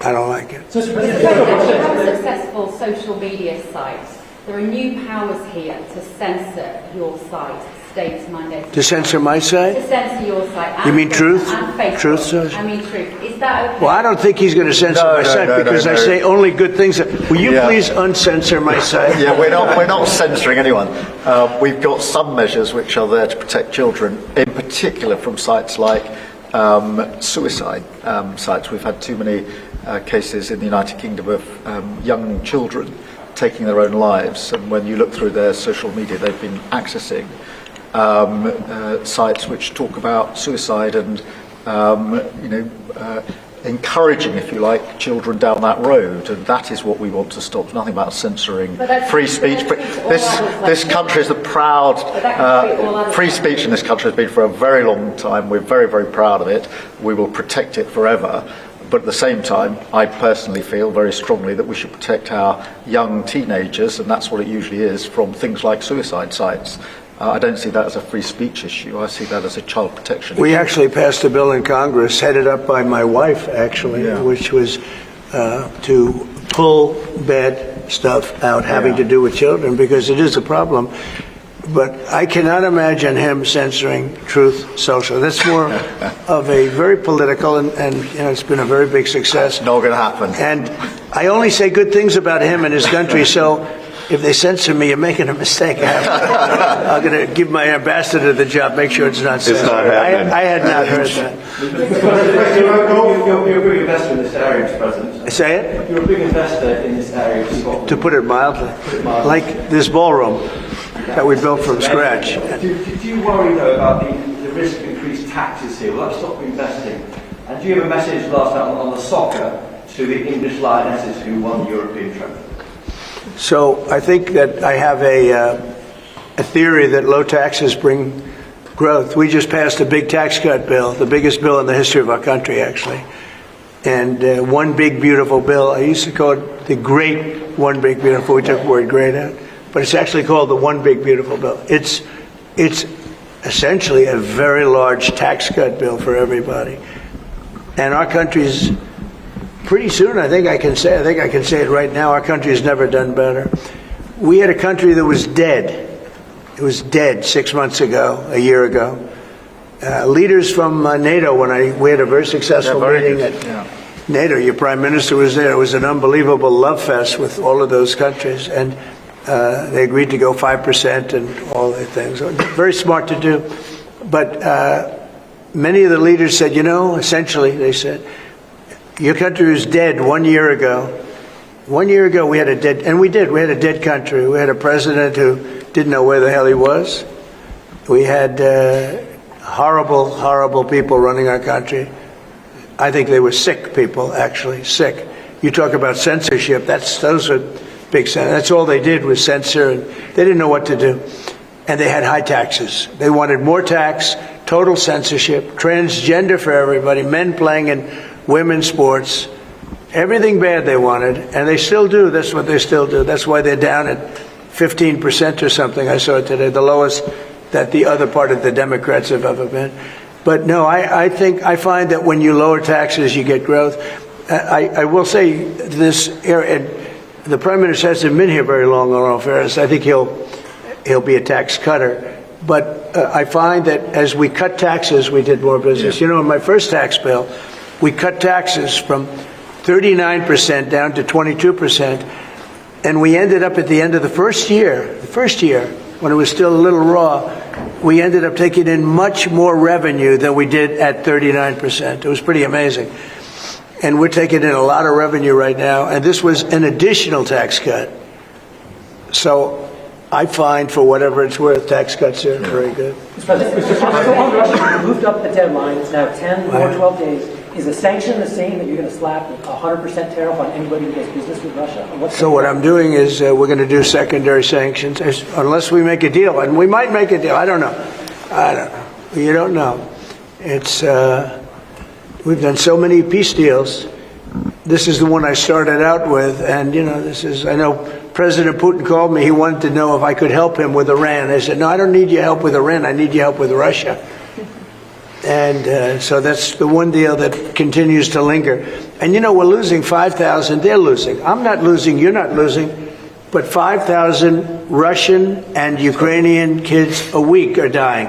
I don't like it. How successful social media sites There are new powers here to censor your site, states mandate. To censor my site? To censor your site. You mean Truth? And Facebook. Truth says? I mean Truth. Is that okay? Well, I don't think he's going to censor my site because I say only good things. Will you please uncensor my site? Yeah, we're not censoring anyone. We've got some measures which are there to protect children, in particular from sites like suicide sites. We've had too many cases in the United Kingdom of young children taking their own lives, and when you look through their social media, they've been accessing sites which talk about suicide and encouraging, if you like, children down that road, and that is what we want to stop. Nothing about censoring free speech. But this country is the proud free speech in this country has been for a very long time. We're very, very proud of it. We will protect it forever. But at the same time, I personally feel very strongly that we should protect our young teenagers, and that's what it usually is, from things like suicide sites. I don't see that as a free speech issue. I see that as a child protection issue. We actually passed a bill in Congress, headed up by my wife, actually, which was to pull bad stuff out having to do with children, because it is a problem. But I cannot imagine him censoring Truth Social. That's more of a very political, and it's been a very big success. Not going to happen. And I only say good things about him and his country, so if they censor me, you're making a mistake. I'm going to give my ambassador the job, make sure it's not censored. It's not happening. I had not heard that. You're a big investor in this area, Mr. President. Say it? You're a big investor in this area of Scotland. To put it mildly. Like this ballroom that we built from scratch. Do you worry, though, about the risk of increased taxes here? Will that stop investing? And do you have a message last night on the soccer to the English Lionesses who won the European trophy? So I think that I have a theory that low taxes bring growth. We just passed a big tax cut bill, the biggest bill in the history of our country, actually. And one big beautiful bill. I used to call it the great one big beautiful. We took the word great out. But it's actually called the one big beautiful bill. It's essentially a very large tax cut bill for everybody. And our country's pretty soon, I think I can say it right now, our country has never done better. We had a country that was dead. It was dead 6 months ago, a year ago. Leaders from NATO, we had a very successful meeting at NATO. Your prime minister was there. It was an unbelievable love fest with all of those countries. And they agreed to go 5% and all the things. Very smart to do. But many of the leaders said, essentially, they said, your country was dead 1 year ago. 1 year ago, we had a dead, and we did. We had a dead country. We had a president who didn't know where the hell he was. We had horrible, horrible people running our country. I think they were sick people, actually, sick. You talk about censorship, those are big censors. That's all they did was censor, and they didn't know what to do. And they had high taxes. They wanted more tax, total censorship, transgender for everybody, men playing in women's sports, everything bad they wanted, and they still do. That's what they still do. That's why they're down at 15% or something. I saw it today, the lowest that the other part of the Democrats have ever been. But no, I find that when you lower taxes, you get growth. I will say this, and the Prime Minister hasn't been here very long, in all fairness. I think he'll be a tax cutter. But I find that as we cut taxes, we did more business. In my first tax bill, we cut taxes from 39% down to 22%, and we ended up at the end of the first year, when it was still a little raw, we ended up taking in much more revenue than we did at 39%. It was pretty amazing. And we're taking in a lot of revenue right now, and this was an additional tax cut. So I find, for whatever it's worth, tax cuts are very good. Russia moved up the deadline. It's now 10 or 12 days. Is a sanction the same that you're going to slap a 100% tariff on anybody who does business with Russia? So what I'm doing is we're going to do secondary sanctions unless we make a deal, and we might make a deal. I don't know. You don't know. It's we've done so many peace deals. This is the one I started out with, and I know President Putin called me. He wanted to know if I could help him with Iran. I said, no, I don't need your help with Iran. I need your help with Russia. And so that's the one deal that continues to linger. And we're losing 5,000. They're losing. I'm not losing. You're not losing. but 5,000 Russian and Ukrainian kids a week are dying.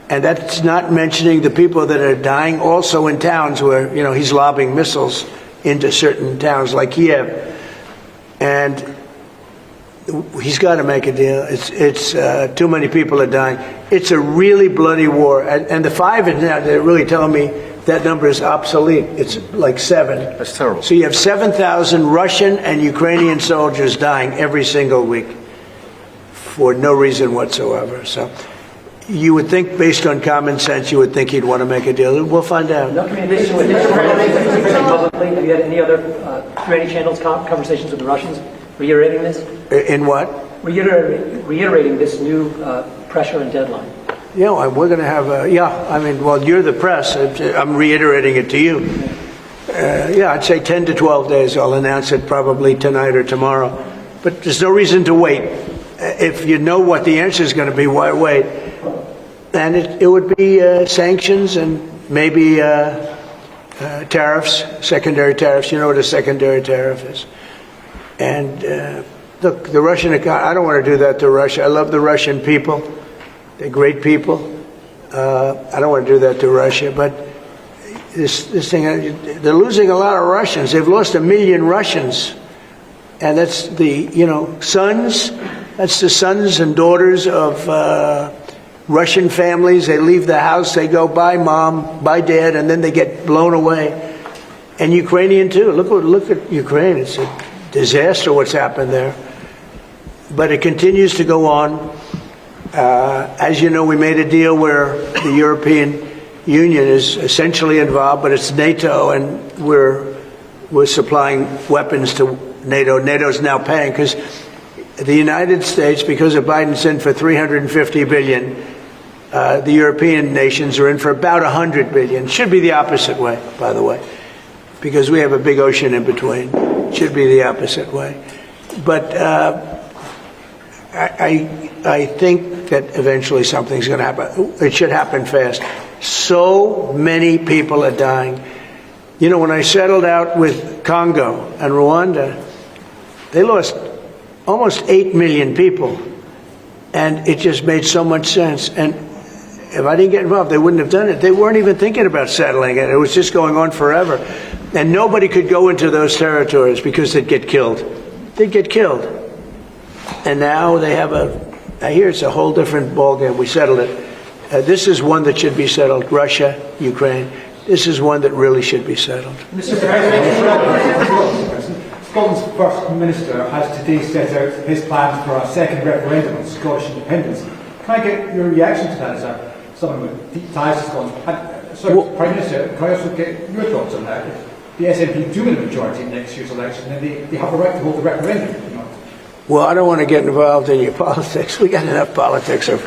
And that's not mentioning the people that are dying also in towns where, you know, he's lobbing missiles into certain towns like Kiev. And he's got to make a deal. It's too many people are dying. It's a really bloody war. And the 5 is now, they're really telling me that number is obsolete. It's like 7. That's terrible. So you have 7,000 Russian and Ukrainian soldiers dying every single week for no reason whatsoever. So you would think, based on common sense, you would think he'd want to make a deal. We'll find out. No communication with him publicly. Have you had any other community channels conversations with the Russians reiterating this? In what? Reiterating this new pressure and deadline. Yeah, we're going to have well, you're the press. I'm reiterating it to you. I'd say 10 to 12 days. I'll announce it probably tonight or tomorrow. But there's no reason to wait. If you know what the answer is going to be, why wait? And it would be sanctions and maybe tariffs, secondary tariffs. You know what a secondary tariff is. And look, the Russian economy, I don't want to do that to Russia. I love the Russian people. They're great people. I don't want to do that to Russia. But this thing, they're losing a lot of Russians. They've lost 1 million Russians. And that's the, sons. That's the sons and daughters of Russian families. They leave the house, they go, bye mom, bye dad, and then they get blown away. And Ukrainian too. Look at Ukraine. It's a disaster what's happened there. But it continues to go on. As you know, we made a deal where the European Union is essentially involved, but it's NATO, and we're supplying weapons to NATO. NATO's now paying because the United States, because of Biden's in for $350 billion, the European nations are in for about $100 billion. Should be the opposite way, by the way, because we have a big ocean in between. Should be the opposite way. But I think that eventually something's going to happen. It should happen fast. So many people are dying. When I settled out with Congo and Rwanda, they lost almost 8 million people. And it just made so much sense. And if I didn't get involved, they wouldn't have done it. They weren't even thinking about settling it. It was just going on forever. And nobody could go into those territories because they'd get killed. They'd get killed. And now they have I hear it's a whole different ballgame. We settled it. This is one that should be settled. Russia, Ukraine. This is one that really should be settled. Mr. President, Scotland's First Minister has today set out his plans for a second referendum on Scottish independence. Can I get your reaction to that as someone with deep ties to Scotland? Prime Minister, can I also get your thoughts on that? If the SNP do win a majority in next year's election, then they have the right to hold the referendum. Well, I don't want to get involved in your politics. We got enough politics of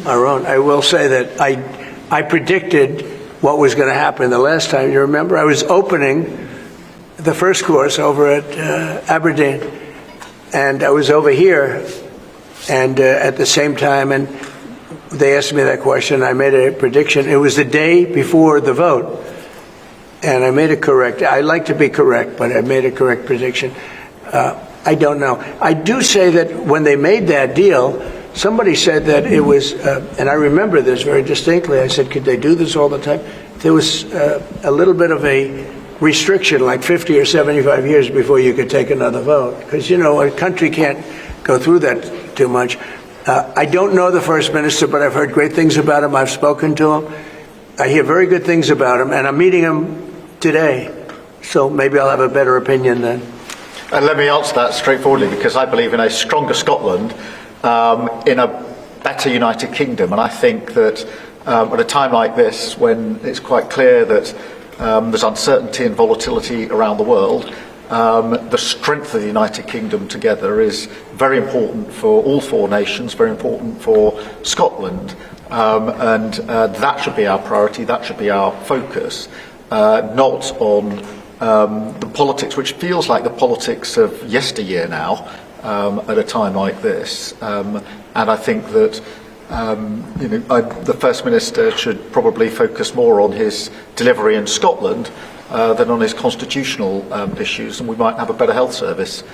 our own. I will say that I predicted what was going to happen the last time. You remember, I was opening the first course over at Aberdeen, and I was over here, and at the same time, and they asked me that question. I made a prediction. It was the day before the vote, and I made it correct. I like to be correct, but I made a correct prediction. I don't know. I do say that when they made that deal, somebody said that it was, and I remember this very distinctly. I said, could they do this all the time? There was a little bit of a restriction, like 50 or 75 years before you could take another vote. Because, a country can't go through that too much. I don't know the First Minister, but I've heard great things about him. I've spoken to him. I hear very good things about him, and I'm meeting him today. So maybe I'll have a better opinion then. And let me answer that straightforwardly, because I believe in a stronger Scotland, in a better United Kingdom. And I think that at a time like this, when it's quite clear that there's uncertainty and volatility around the world, the strength of the United Kingdom together is very important for all 4 nations, very important for Scotland. And that should be our priority, that should be our focus, not on the politics, which feels like the politics of yesteryear now, at a time like this. And I think that the First Minister should probably focus more on his delivery in Scotland than on his constitutional issues, and we might have a better health service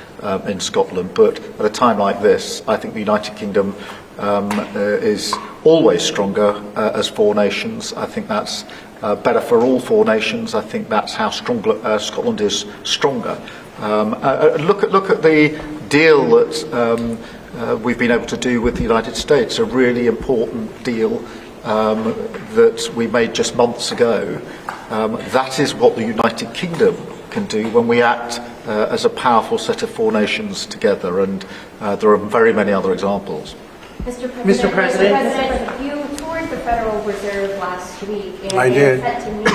in Scotland. But at a time like this, I think the United Kingdom is always stronger as four nations. I think that's better for all four nations. I think that's how Scotland is stronger. Look at the deal that we've been able to do with the United States, a really important deal that we made just months ago. That is what the United Kingdom can do when we act as a powerful set of four nations together, and there are very many other examples. Mr. President, you toured the Federal Reserve last week and I you're did. set to meet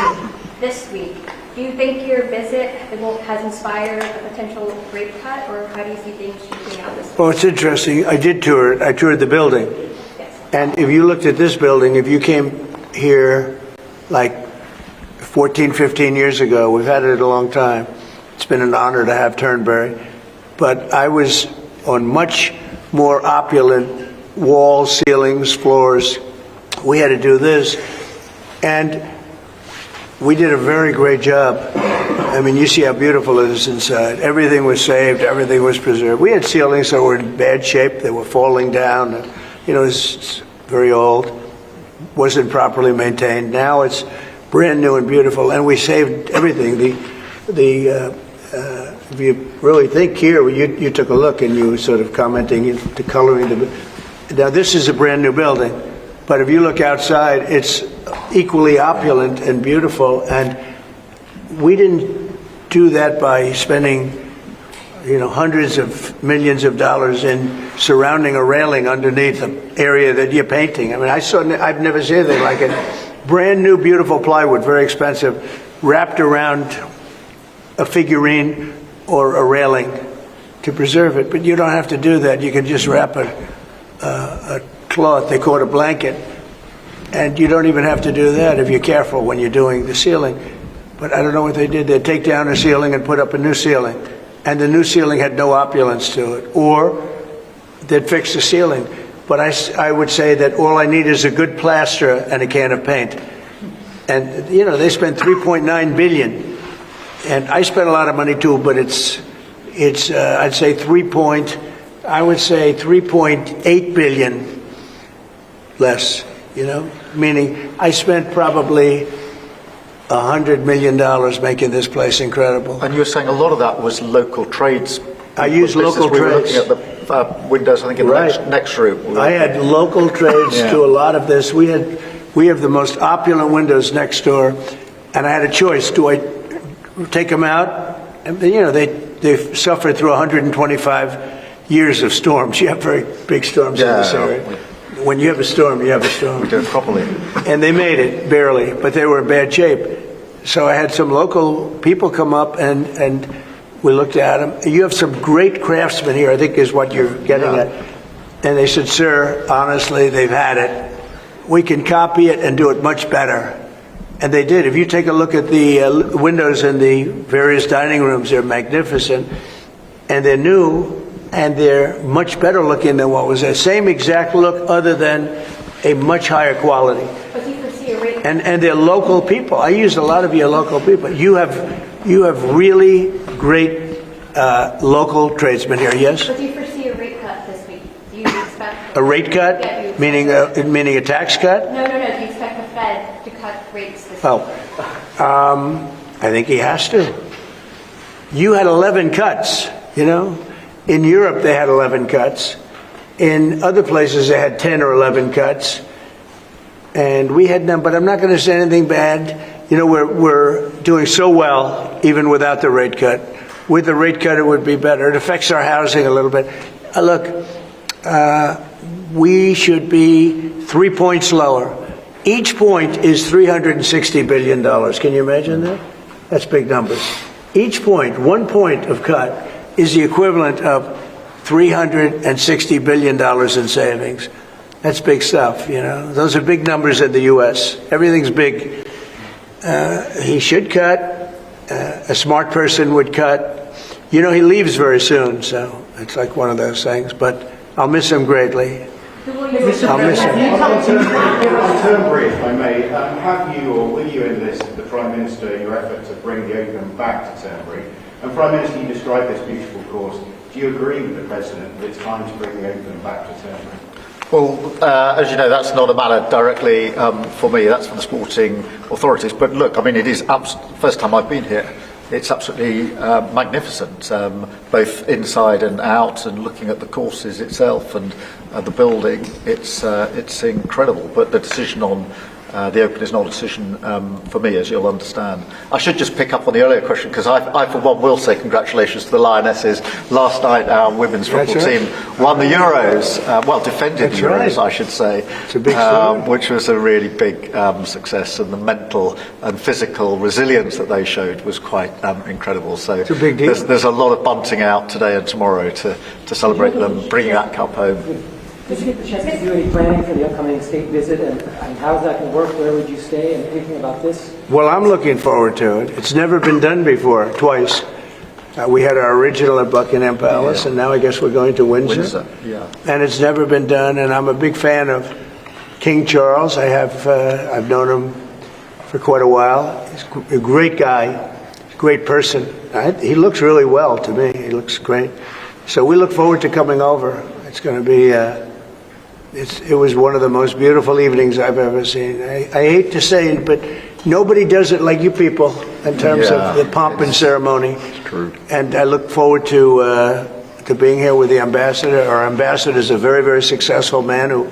this week. Do you think your visit has inspired a potential rate cut, or how do you see things shaping out this week? Well, it's interesting. I did tour it. I toured the building. And if you looked at this building, if you came here like 14, 15 years ago, we've had it a long time. It's been an honor to have Turnberry. But I was on much more opulent walls, ceilings, floors. We had to do this. And we did a very great job. I mean, you see how beautiful it is inside. Everything was saved. Everything was preserved. We had ceilings that were in bad shape. They were falling down. You know, it's very old. Wasn't properly maintained. Now it's brand new and beautiful. And we saved everything. If you really think here, you took a look and you were sort of commenting the coloring. Now, this is a brand new building. But if you look outside, it's equally opulent and beautiful. And we didn't do that by spending, hundreds of millions of dollars in surrounding a railing underneath the area that you're painting. I mean, I've never seen anything like it. Brand new, beautiful plywood, very expensive, wrapped around a figurine or a railing to preserve it. But you don't have to do that. You can just wrap a cloth, they call it a blanket, and you don't even have to do that if you're careful when you're doing the ceiling. But I don't know what they did. They'd take down a ceiling and put up a new ceiling, and the new ceiling had no opulence to it, or they'd fix the ceiling. But I would say that all I need is a good plaster and a can of paint. And they spent $3.9 billion, and I spent a lot of money too, but it's I'd say 3.8 billion less, meaning I spent probably $100 million making this place incredible. And you were saying a lot of that was local trades. I used local we trades. were looking at the windows, I think, in the next room. I had local trades to a lot of this. We have the most opulent windows next door, and I had a choice. Do I take them out? And they've suffered through 125 years of storms. You have very big storms in this area. When you have a storm, you have a storm. We do it properly. And they made it, barely, but they were in bad shape. So I had some local people come up and we looked at them. You have some great craftsmen here, I think is what you're getting at. And they said, sir, honestly, they've had it. We can copy it and do it much better. And they did. If you take a look at the windows in the various dining rooms, they're magnificent. And they're new. And they're much better looking than what was there. Same exact look, other than a much higher quality. But do you foresee a rate cut? And they're local people. I use a lot of your local people. You have really great local tradesmen here. Yes. But do you foresee a rate cut this week? Do you expect a rate cut? Yeah, meaning a tax cut? No. Do you expect the Fed to cut rates this week? I think he has to. You had 11 cuts. In Europe, they had 11 cuts. In other places, they had 10 or 11 cuts. And we had none, but I'm not going to say anything bad. We're doing so well, even without the rate cut. With the rate cut, it would be better. It affects our housing a little bit. Look, we should be 3 points lower. Each point is $360 billion. Can you imagine that? That's big numbers. Each point, 1 point of cut, is the equivalent of $360 billion in savings. That's big stuff, Those are big numbers in the U.S. Everything's big. He should cut. A smart person would cut. He leaves very soon, so it's like one of those things. But I'll miss him greatly. So will you I'll miss him. On Turnberry, if I may, have you or will you enlist the Prime Minister in your effort to bring the opium back to Turnberry? And Prime Minister, you described this beautiful course. Do you agree with the President that it's time to bring the opium back to Turnberry? Well, as you know, that's not a matter directly for me. That's for the sporting authorities. But look, I mean, it is first time I've been here. It's absolutely magnificent, both inside and out, and looking at the courses itself and the building. It's incredible. But the decision on the Open is not a decision for me, as you'll understand. I should just pick up on the earlier question, because I, for one, will say congratulations to the Lionesses. Last night, our women's football team won the Euros, defended the Euros, I should say, It's a big story. which was a really big success, and the mental and physical resilience that they showed was quite incredible. So it's a big deal. There's a lot of bunting out today and tomorrow to celebrate them bringing that cup home. Did you get the chance to do any planning for the upcoming state visit, and how's that going to work? Where would you stay, and anything about this? Well, I'm looking forward to it. It's never been done before, twice. We had our original at Buckingham Palace, and now I guess we're going to Windsor. And it's never been done, and I'm a big fan of King Charles. I've known him for quite a while. He's a great guy, great person. He looks really well to me. He looks great. So we look forward to coming over. It's going to be... It was one of the most beautiful evenings I've ever seen. I hate to say it, but nobody does it like you people in terms of the pomp and ceremony. It's true. And I look forward to being here with the ambassador. Our ambassador is a very, very successful man who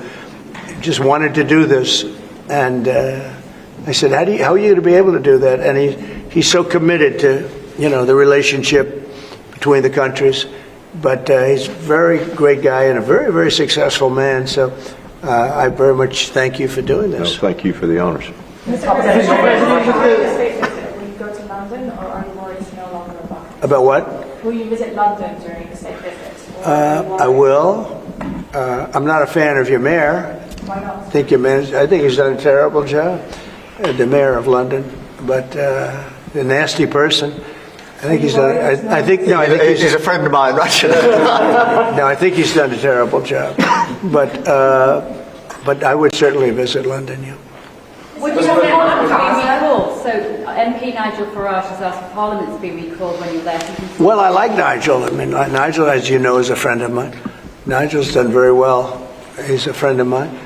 just wanted to do this. And I said, how are you going to be able to do that? And he's so committed to, the relationship between the countries. But he's a very great guy and a very, very successful man. So I very much thank you for doing this. Thank you for the honors. Mr. President, will you go to London, or are you worried it's no longer about? About what? Will you visit London during the state visit? I will. I'm not a fan of your mayor. Why not? I think he's done a terrible job, the mayor of London. But the nasty person. I think he's done. I think he's a friend of mine, right? No, I think he's done a terrible job. But I would certainly visit London. Yeah. Would you have Parliament be recalled? So MP Nigel Farage has asked for Parliament to be recalled when you're there. Well, I like Nigel. I mean, Nigel, as you know, is a friend of mine. Nigel's done very well. He's a friend of mine.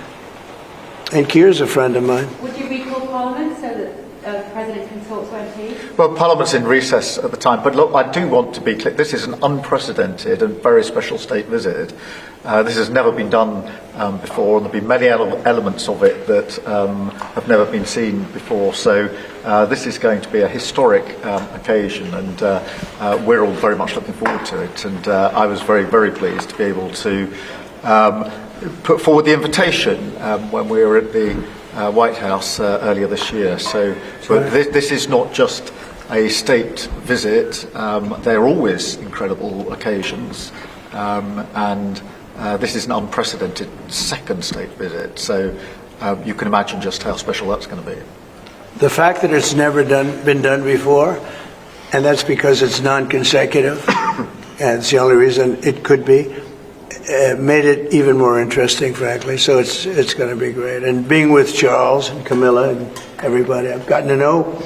And Keir's a friend of mine. Would you recall Parliament so that the President can talk to MPs? Well, Parliament's in recess at the time, but look, I do want to be clear. This is an unprecedented and very special state visit. This has never been done before, and there'll be many elements of it that have never been seen before. So this is going to be a historic occasion, and we're all very much looking forward to it. And I was very, very pleased to be able to put forward the invitation when we were at the White House earlier this year. So but this is not just a state visit. They're always incredible occasions, and this is an unprecedented second state visit. So you can imagine just how special that's going to be. The fact that it's never been done before, and that's because it's non-consecutive, and it's the only reason it could be, made it even more interesting, frankly. So it's going to be great. And being with Charles and Camilla and everybody, I've gotten to know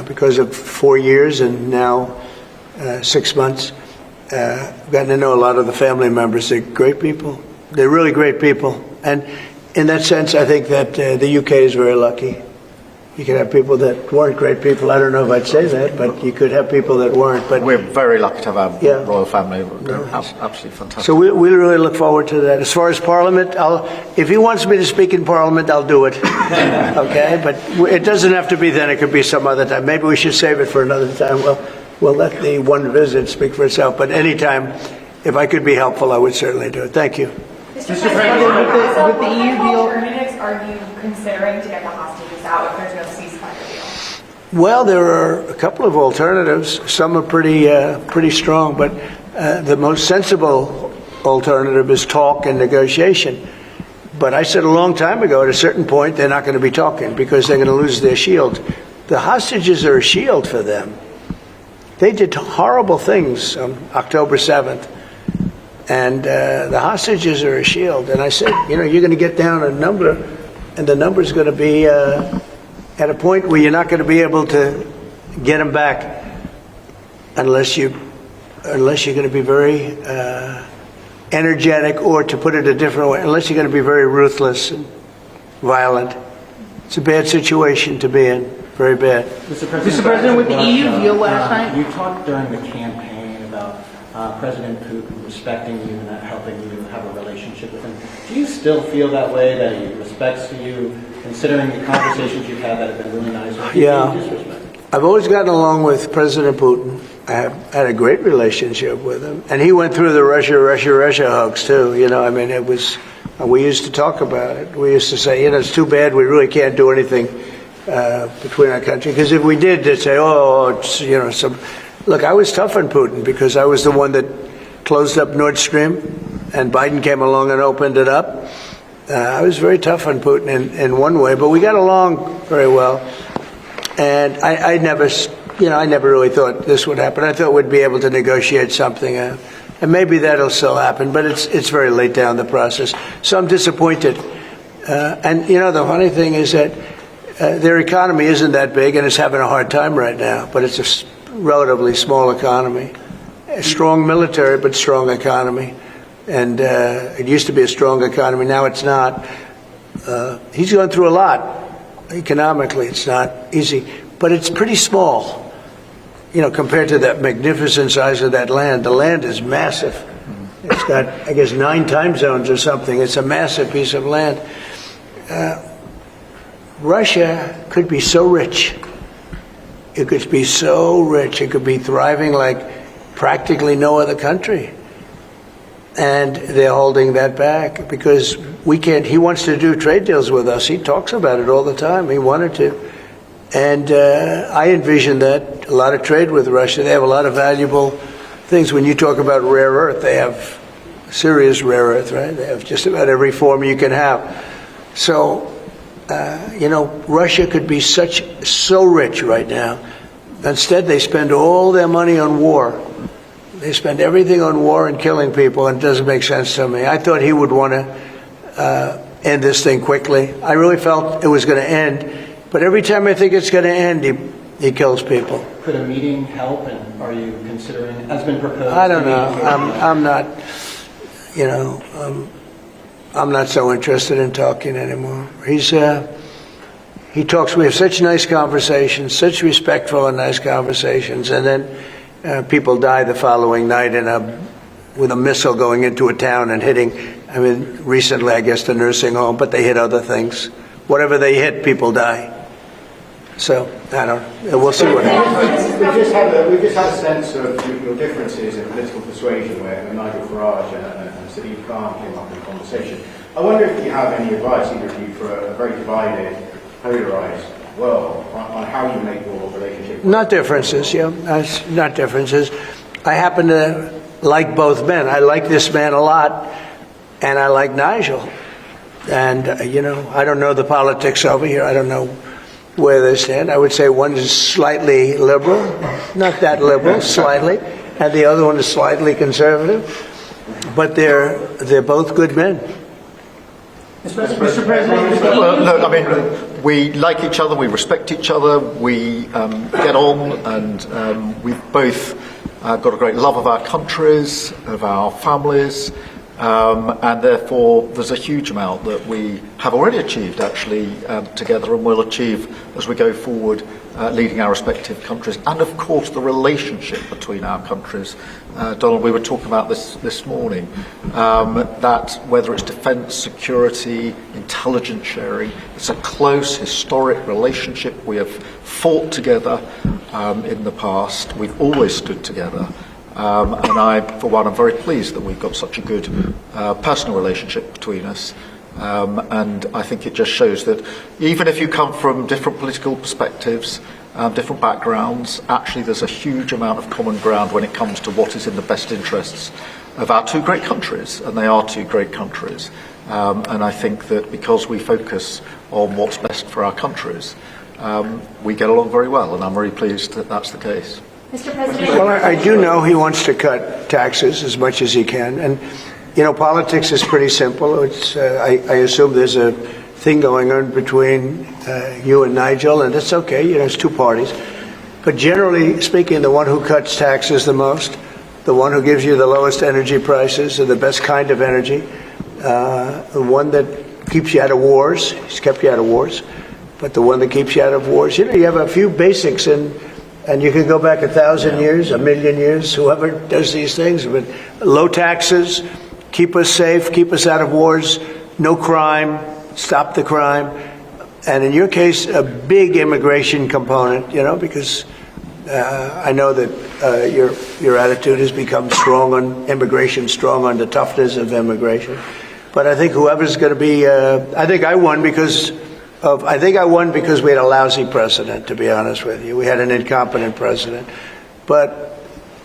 because of 4 years and now 6 months. I've gotten to know a lot of the family members. They're great people. They're really great people. And in that sense, I think that the UK is very lucky. You could have people that weren't great people. I don't know if I'd say that, but you could have people that weren't. But we're very lucky to have our royal family. They're absolutely fantastic. So we really look forward to that. As far as Parliament, if he wants me to speak in Parliament, I'll do it. Okay? But it doesn't have to be then. It could be some other time. Maybe we should save it for another time. We'll let the one visit speak for itself. But anytime, if I could be helpful, I would certainly do it. Thank you. Mr. President, with the EU deal, alternatives are you considering to get the hostages out if there's no ceasefire deal? Well, there are a couple of alternatives. Some are pretty strong, but the most sensible alternative is talk and negotiation. But I said a long time ago, at a certain point, they're not going to be talking because they're going to lose their shield. The hostages are a shield for them. They did horrible things on October 7th. And the hostages are a shield. And I said, you're going to get down a number, and the number's going to be at a point where you're not going to be able to get them back unless you're going to be very energetic, or to put it a different way, unless you're going to be very ruthless and violent. It's a bad situation to be in, very bad. Mr. President, with the EU deal last night, you talked during the campaign about President Putin respecting you and helping you have a relationship with him. Do you still feel that way, that he respects you, considering the conversations you've had that have been really nice? Yeah. I've always gotten along with President Putin. I have had a great relationship with him. And he went through the Russia hugs, too. It was, we used to talk about it. We used to say, it's too bad we really can't do anything between our country. Because if we did, they'd say, Look, I was tough on Putin because I was the one that closed up Nord Stream, and Biden came along and opened it up. I was very tough on Putin in one way, but we got along very well. And I never really thought this would happen. I thought we'd be able to negotiate something, and maybe that'll still happen. But it's very late down the process, so I'm disappointed. And the funny thing is that their economy isn't that big, and it's having a hard time right now. But it's a relatively small economy, a strong military, but strong economy. And it used to be a strong economy. Now it's not. He's going through a lot. Economically, it's not easy, but it's pretty small, compared to that magnificent size of that land. The land is massive. It's got, I guess, 9 time zones or something. It's a massive piece of land. Russia could be so rich. It could be so rich. It could be thriving like practically no other country. And they're holding that back because we can't. He wants to do trade deals with us. He talks about it all the time. He wanted to. And I envision that a lot of trade with Russia. They have a lot of valuable things. When you talk about rare earth, they have serious rare earth, right? They have just about every form you can have. So, Russia could be so rich right now. Instead, they spend all their money on war. They spend everything on war and killing people, and it doesn't make sense to me. I thought he would want to end this thing quickly. I really felt it was going to end, but every time I think it's going to end, he kills people. Could a meeting help, and are you considering, has been proposed? I don't know. I'm not, I'm not so interested in talking anymore. He talks, we have such nice conversations, such respectful and nice conversations, and then people die the following night with a missile going into a town and hitting, recently I guess the nursing home, but they hit other things. Whatever they hit, people die. So, I don't know. We'll see what happens. We've just had a sense of your differences in political persuasion where Nigel Farage and Sadiq Khan came up in conversation. I wonder if you have any advice, either of you, for a very divided, polarised world on how you make your relationship. Not differences, not differences. I happen to like both men. I like this man a lot, and I like Nigel. And, I don't know the politics over here. I don't know where they stand. I would say one is slightly liberal, not that liberal, slightly, and the other one is slightly conservative. But they're both good men. Mr. President. Well, look, we like each other, we respect each other, we get on, and we've both got a great love of our countries, of our families, and therefore there's a huge amount that we have already achieved actually together and will achieve as we go forward, leading our respective countries, and of course the relationship between our countries. Donald, we were talking about this morning, that whether it's defence, security, intelligence sharing, it's a close historic relationship. We have fought together in the past. We've always stood together. And I, for one, am very pleased that we've got such a good personal relationship between us. And I think it just shows that even if you come from different political perspectives, different backgrounds, actually there's a huge amount of common ground when it comes to what is in the best interests of our two great countries, and they are two great countries. And I think that because we focus on what's best for our countries, we get along very well, and I'm very pleased that that's the case. Mr. President. Well, I do know he wants to cut taxes as much as he can. And, politics is pretty simple. I assume there's a thing going on between you and Nigel, and it's okay. It's two parties. But generally speaking, the one who cuts taxes the most, the one who gives you the lowest energy prices and the best kind of energy, the one that keeps you out of wars, he's kept you out of wars, but the one that keeps you out of wars, you have a few basics, and you can go back 1,000 years, 1,000,000 years, whoever does these things, but low taxes, keep us safe, keep us out of wars, no crime, stop the crime, and in your case, a big immigration component, because I know that your attitude has become strong on immigration, strong on the toughness of immigration. But I think whoever's going to be, I think I won because we had a lousy president, to be honest with you. We had an incompetent president. But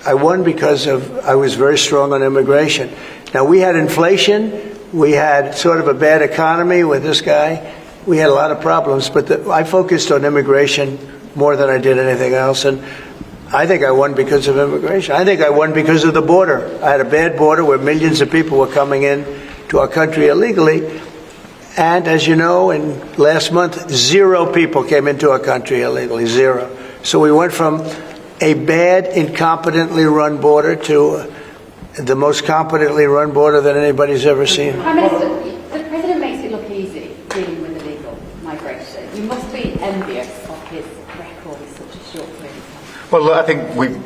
I won because I was very strong on immigration. Now, we had inflation. We had sort of a bad economy with this guy. We had a lot of problems. But I focused on immigration more than I did anything else. And I think I won because of immigration. I think I won because of the border. I had a bad border where millions of people were coming in to our country illegally. And as you know, in last month, 0 people came into our country illegally, 0. So we went from a bad, incompetently run border to the most competently run border that anybody's ever seen. Prime Minister, the President makes it look easy dealing with illegal migration. You must be envious of his record in such a short period of time. Well, I think we've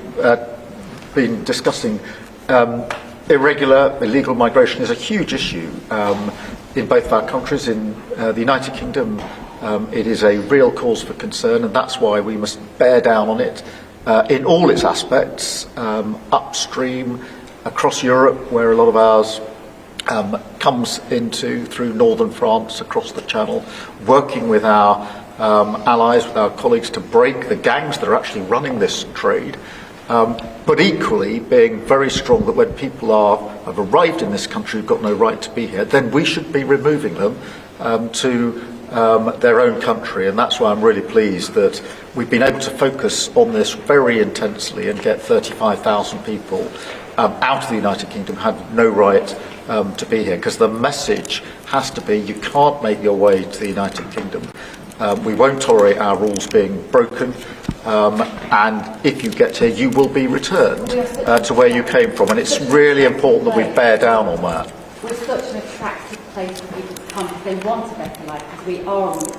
been discussing illegal migration is a huge issue in both of our countries. In the United Kingdom, it is a real cause for concern, and that's why we must bear down on it in all its aspects, upstream, across Europe, where a lot of ours comes into through northern France, across the Channel, working with our allies, with our colleagues to break the gangs that are actually running this trade. But equally being very strong that when people have arrived in this country who've got no right to be here, then we should be removing them to their own country. And that's why I'm really pleased that we've been able to focus on this very intensely and get 35,000 people out of the United Kingdom who had no right to be here. Because the message has to be, you can't make your way to the United Kingdom. We won't tolerate our rules being broken, and if you get here, you will be returned to where you came from. And it's really important that we bear down on that. We're such an attractive place for people to come because they want a better life, because we are on the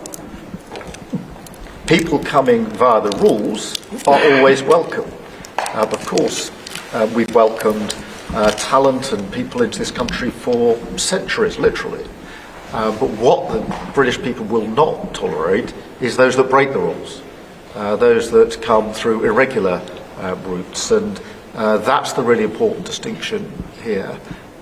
People coming via the rules are always welcome. Of course, we've welcomed talent and people into this country for centuries, literally. But what the British people will not tolerate is those that break the rules, those that come through irregular routes, and that's the really important distinction here.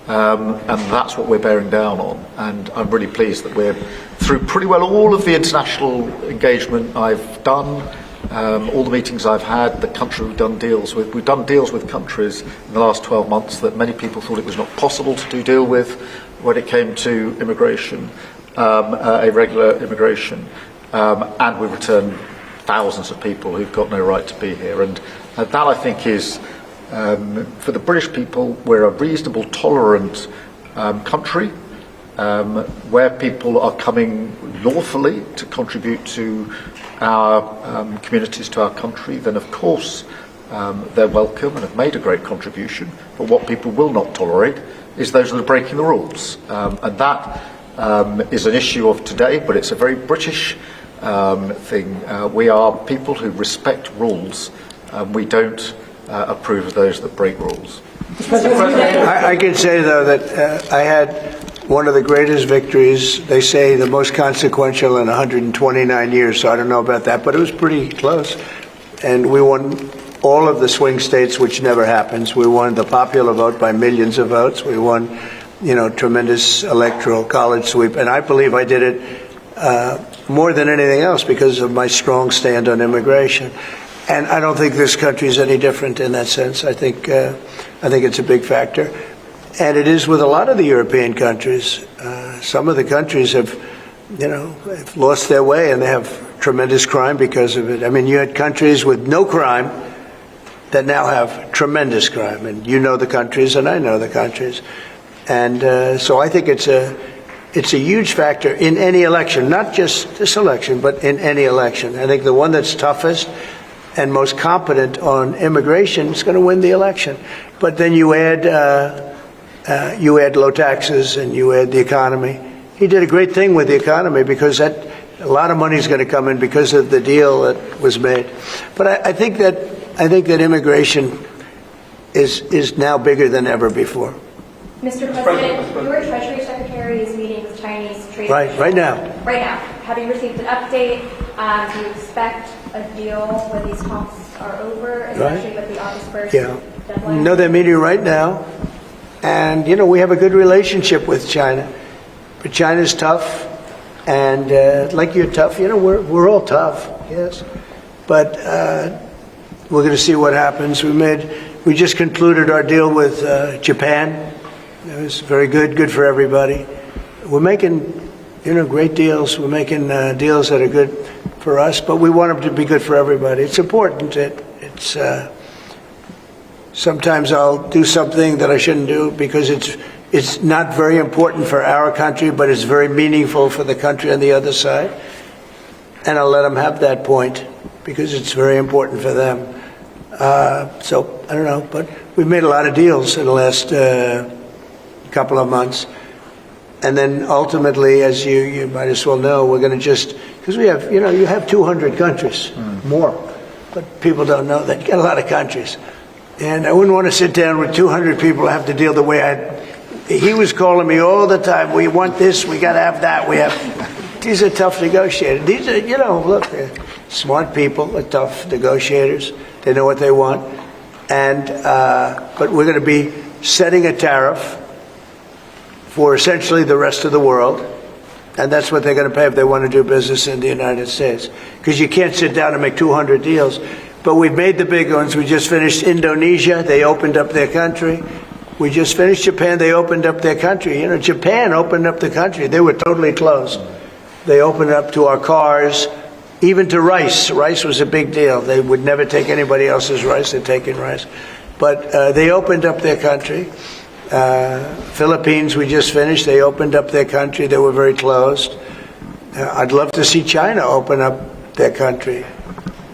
And that's what we're bearing down on. And I'm really pleased that we're through pretty well all of the international engagement I've done, all the meetings I've had, the country we've done deals with. We've done deals with countries in the last 12 months that many people thought it was not possible to deal with when it came to immigration, irregular immigration, and we've returned thousands of people who've got no right to be here. And that, I think, is, for the British people, we're a reasonable, tolerant country where people are coming lawfully to contribute to our communities, to our country. Then, of course, they're welcome and have made a great contribution. But what people will not tolerate is those that are breaking the rules. And that is an issue of today, but it's a very British thing. We are people who respect rules. We don't approve of those that break rules. I can say, though, that I had one of the greatest victories, they say the most consequential in 129 years, so I don't know about that, but it was pretty close. And we won all of the swing states, which never happens. We won the popular vote by millions of votes. We won, tremendous electoral college sweep. And I believe I did it more than anything else because of my strong stand on immigration. And I don't think this country is any different in that sense. I think it's a big factor. And it is with a lot of the European countries. Some of the countries have lost their way, and they have tremendous crime because of it. I mean, you had countries with no crime that now have tremendous crime. And you know the countries, and I know the countries. And so I think it's a huge factor in any election, not just this election, but in any election. I think the one that's toughest and most competent on immigration is going to win the election. But then you add low taxes and you add the economy. He did a great thing with the economy because a lot of money is going to come in because of the deal that was made. But I think that immigration is now bigger than ever before. Mr. President, your Treasury Secretary is meeting with Chinese trade officials. Right now. Right now. Have you received an update? Do you expect a deal when these talks are over, especially with the August 1st deadline? No, they're meeting right now. And, we have a good relationship with China. But China's tough. And like you're tough, we're all tough, yes. But we're going to see what happens. We just concluded our deal with Japan. It was very good for everybody. We're making, great deals. We're making deals that are good for us, but we want them to be good for everybody. It's important. It's sometimes I'll do something that I shouldn't do because it's not very important for our country, but it's very meaningful for the country on the other side. And I'll let them have that point because it's very important for them. So I don't know, but we've made a lot of deals in the last couple of months. And then ultimately, as you might as well know, we're going to because we have, you have 200 countries, more. But people don't know that. You got a lot of countries. And I wouldn't want to sit down with 200 people and have to deal the way he was calling me all the time. We want this, we got to have that. These are tough negotiators. These are, look, they're smart people, they're tough negotiators. They know what they want. And, but we're going to be setting a tariff for essentially the rest of the world. And that's what they're going to pay if they want to do business in the United States. Because you can't sit down and make 200 deals. But we've made the big ones. We just finished Indonesia. They opened up their country. We just finished Japan. They opened up their country. Japan opened up the country. They were totally closed. They opened up to our cars, even to rice. Rice was a big deal. They would never take anybody else's rice. They're taking rice. But they opened up their country. Philippines, we just finished. They opened up their country. They were very closed. I'd love to see China open up their country.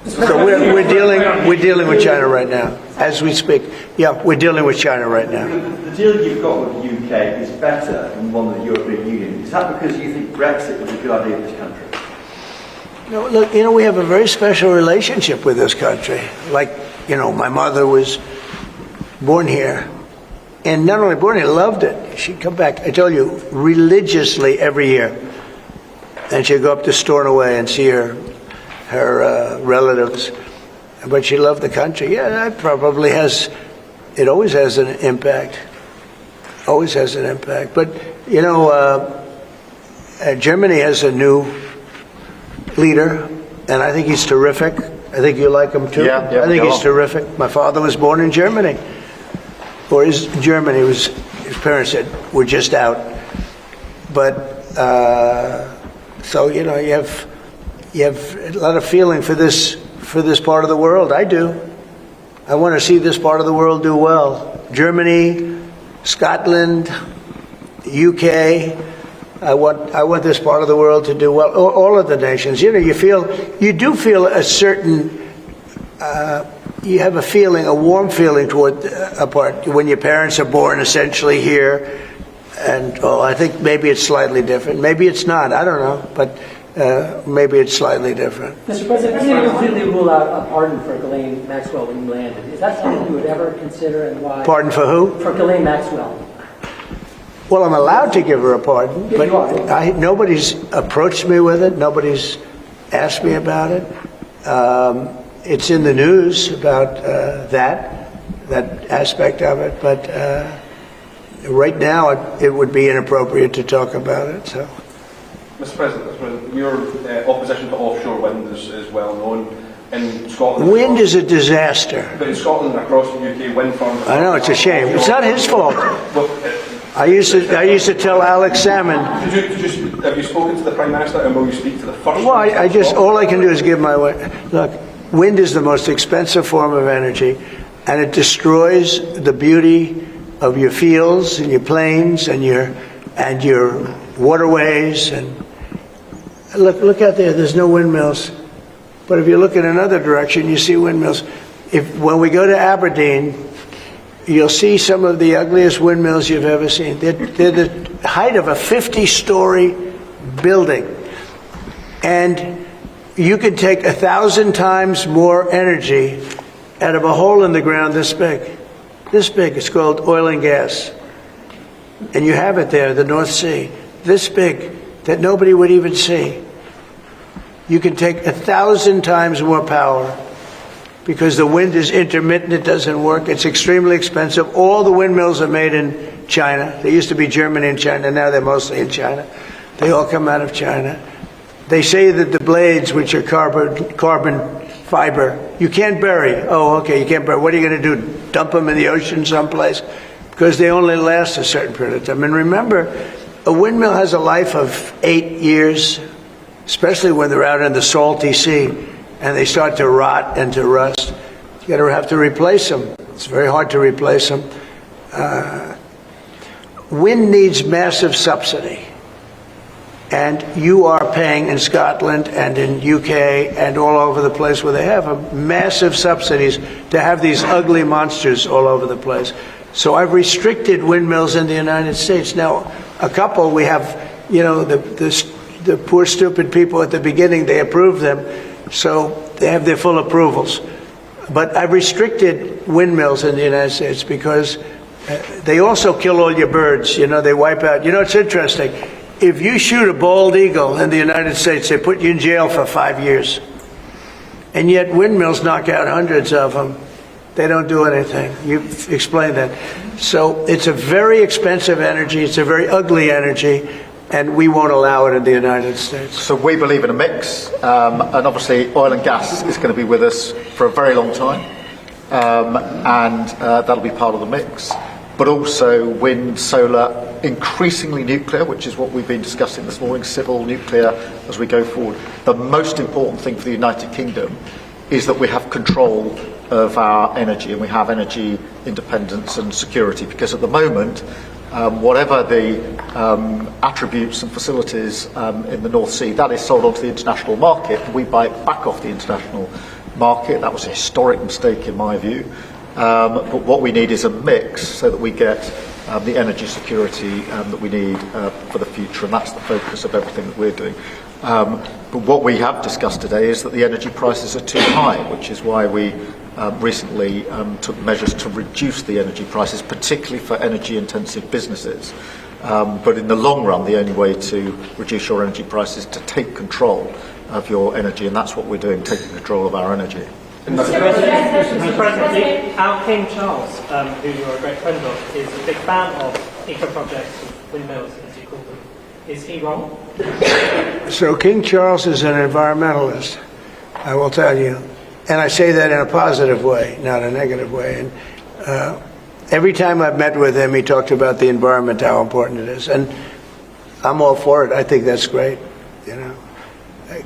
So we're dealing with China right now, as we speak. Yeah, we're dealing with China right now. The deal you've got with the UK is better than one with the European Union. Is that because you think Brexit was a good idea for this country? No, look, we have a very special relationship with this country. Like, my mother was born here. And not only born here, loved it. She'd come back, I tell you, religiously every year. And she'd go up to Stornoway and see her relatives. But she loved the country. Yeah, that probably it always has an impact. Always has an impact. But, Germany has a new leader, and I think he's terrific. I think you like him too. Yeah, I think he's terrific. My father was born in Germany. Or his parents said, we're just out. But, so, you have a lot of feeling for this part of the world. I do. I want to see this part of the world do well. Germany, Scotland, UK. I want this part of the world to do well. All of the nations. You do feel a certain, you have a warm feeling toward a part when your parents are born essentially here. And I think maybe it's slightly different. Maybe it's not. I don't know. But maybe it's slightly different. Mr. President, you didn't completely rule out a pardon for Ghislaine Maxwell when you landed. Is that something you would ever consider, and why? Pardon for who? For Ghislaine Maxwell. Well, I'm allowed to give her a pardon, but nobody's approached me with it. Nobody's asked me about it. It's in the news about that aspect of it, but right now it would be inappropriate to talk about it. So. Mr. President, your opposition to offshore wind is well known. In Scotland, wind is a disaster. But in Scotland and across the UK, wind farms. I know, it's a shame. It's not his fault. I used to tell Alex Salmon. Have you spoken to the Prime Minister, and will you speak to the first? Well, all I can do is give my way. Look, wind is the most expensive form of energy. and it destroys the beauty of your fields and your plains and your waterways. And look out there. There's no windmills. But if you look in another direction, you see windmills. When we go to Aberdeen, you'll see some of the ugliest windmills you've ever seen. They're the height of a 50-story building. And you can take 1,000 times more energy out of a hole in the ground this big. This big. It's called oil and gas. And you have it there, the North Sea. This big, that nobody would even see. You can take 1,000 times more power because the wind is intermittent, it doesn't work, it's extremely expensive. All the windmills are made in China. They used to be Germany and China, now they're mostly in China. They all come out of China. They say that the blades, which are carbon fiber, you can't bury. Oh, okay, you can't bury. What are you going to do, dump them in the ocean someplace? Because they only last a certain period of time. And remember, a windmill has a life of 8 years, especially when they're out in the salty sea and they start to rot and to rust. You're going to have to replace them. It's very hard to replace them. Wind needs massive subsidy. And you are paying in Scotland and in UK and all over the place where they have massive subsidies to have these ugly monsters all over the place. So I've restricted windmills in the United States. Now, a couple we have, the poor stupid people at the beginning, they approved them, so they have their full approvals. But I've restricted windmills in the United States because they also kill all your birds. They wipe out. It's interesting. If you shoot a bald eagle in the United States, they put you in jail for 5 years. And yet windmills knock out hundreds of them. They don't do anything. You've explained that. So it's a very expensive energy. It's a very ugly energy. And we won't allow it in the United States. So we believe in a mix. And obviously oil and gas is going to be with us for a very long time. And that'll be part of the mix. But also wind, solar, increasingly nuclear, which is what we've been discussing this morning, civil nuclear as we go forward. The most important thing for the United Kingdom is that we have control of our energy and we have energy independence and security, because at the moment, whatever the attributes and facilities in the North Sea, that is sold onto the international market. We buy it back off the international market. That was a historic mistake in my view. But what we need is a mix so that we get the energy security that we need for the future, and that's the focus of everything that we're doing. But what we have discussed today is that the energy prices are too high, which is why we recently took measures to reduce the energy prices, particularly for energy-intensive businesses. But in the long run, the only way to reduce your energy prices is to take control of your energy, and that's what we're doing, taking control of our energy. Mr. President, our King Charles, who you're a great friend of, is a big fan of eco-projects, windmills, as you call them. Is he wrong? So King Charles is an environmentalist, I will tell you. And I say that in a positive way, not a negative way. And every time I've met with him, he talked about the environment, how important it is. And I'm all for it. I think that's great.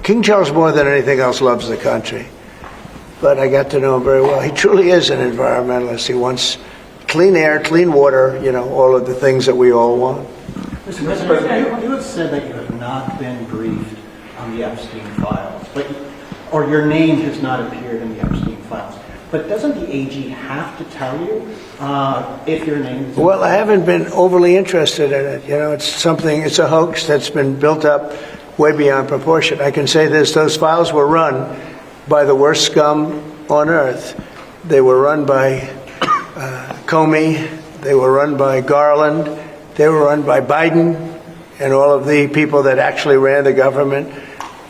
King Charles, more than anything else, loves the country. But I got to know him very well. He truly is an environmentalist. He wants clean air, clean water, all of the things that we all want. Mr. President, you have said that you have not been briefed on the Epstein files, or your name has not appeared in the Epstein files. But doesn't the AG have to tell you if your name is... Well, I haven't been overly interested in it. It's a hoax that's been built up way beyond proportion. I can say this, those files were run by the worst scum on earth. They were run by Comey, they were run by Garland, they were run by Biden and all of the people that actually ran the government,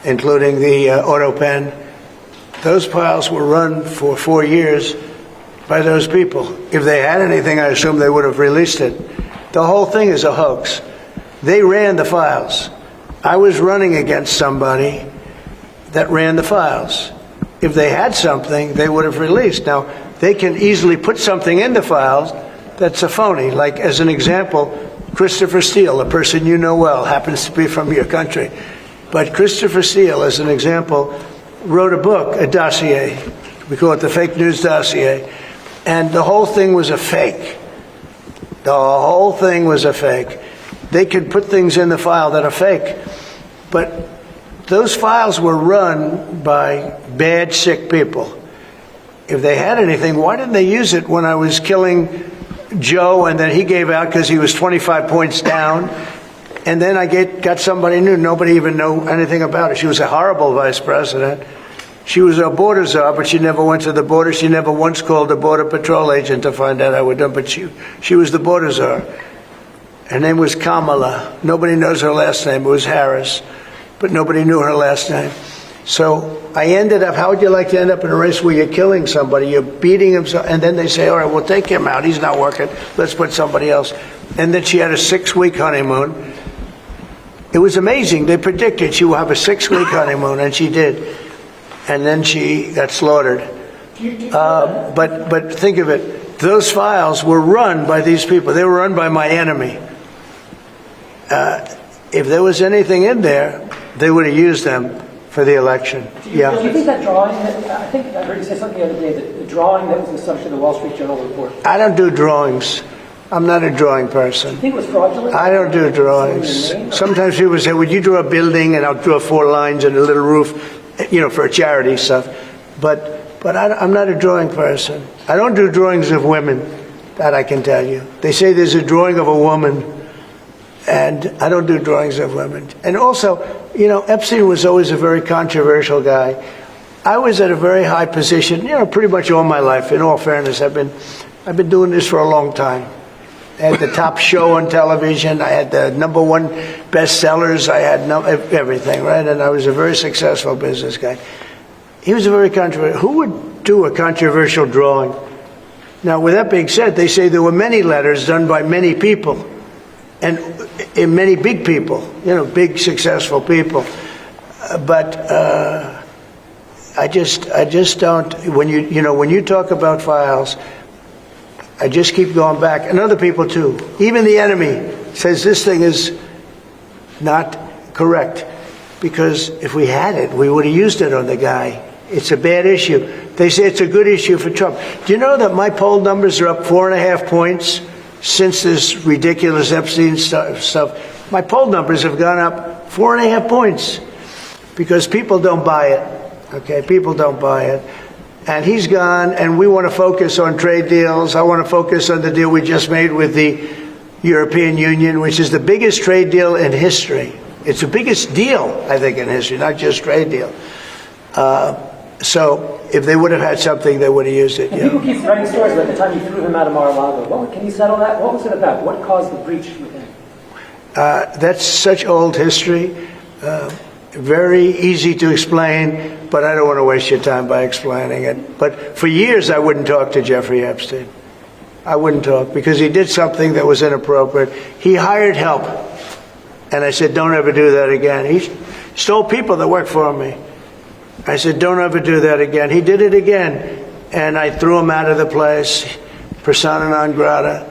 including the auto pen. Those files were run for 4 years by those people. If they had anything, I assume they would have released it. The whole thing is a hoax. They ran the files. I was running against somebody that ran the files. If they had something, they would have released. Now, they can easily put something in the files that's a phony. Like, as an example, Christopher Steele, a person you know well, happens to be from your country. But Christopher Steele, as an example, wrote a book, a dossier. We call it the fake news dossier. And the whole thing was a fake. The whole thing was a fake. They could put things in the file that are fake. But those files were run by bad, sick people. If they had anything, why didn't they use it when I was killing Joe and then he gave out because he was 25 points down? And then I got somebody new. Nobody even knew anything about it. She was a horrible vice president. She was a border czar, but she never went to the border. She never once called a border patrol agent to find out how we're done. But she was the border czar. Her name was Kamala. Nobody knows her last name. It was Harris. But nobody knew her last name. So I ended up, how would you like to end up in a race where you're killing somebody, you're beating him, and then they say, all right, we'll take him out. He's not working. Let's put somebody else. And then she had a 6-week honeymoon. It was amazing. They predicted she would have a 6-week honeymoon, and she did. And then she got slaughtered. But think of it. Those files were run by these people. They were run by my enemy. If there was anything in there, they would have used them for the election. Do you think that drawing, I think I heard you say something the other day, that the drawing that was the subject of the Wall Street Journal report. I don't do drawings. I'm not a drawing person. Do you think it was fraudulent? I don't do drawings. Sometimes people say, would you draw a building? And I'll draw 4 lines and a little roof, for charity stuff. But I'm not a drawing person. I don't do drawings of women, that I can tell you. They say there's a drawing of a woman, and I don't do drawings of women. And also, Epstein was always a very controversial guy. I was at a very high position, pretty much all my life. In all fairness, I've been doing this for a long time. I had the top show on television. I had the #1 bestsellers. I had everything, right? And I was a very successful business guy. He was a very controversial. Who would do a controversial drawing? Now, with that being said, they say there were many letters done by many people, and many big people, big successful people. But I just don't. When you talk about files, I just keep going back, and other people too. Even the enemy says this thing is not correct, because if we had it, we would have used it on the guy. It's a bad issue. They say it's a good issue for Trump. Do you know that my poll numbers are up 4.5 points since this ridiculous Epstein stuff? My poll numbers have gone up 4.5 points because people don't buy it. Okay, people don't buy it. And he's gone, and we want to focus on trade deals. I want to focus on the deal we just made with the European Union, which is the biggest trade deal in history. It's the biggest deal, I think, in history, not just trade deal. So if they would have had something, they would have used it. People keep writing stories about the time you threw him out of Mar-a-Lago. Can you settle that? What was it about? What caused the breach with him? That's such old history. Very easy to explain, but I don't want to waste your time by explaining it. But for years, I wouldn't talk to Jeffrey Epstein. I wouldn't talk because he did something that was inappropriate. He hired help. And I said, don't ever do that again. He stole people that worked for me. I said, don't ever do that again. He did it again. And I threw him out of the place, persona non grata.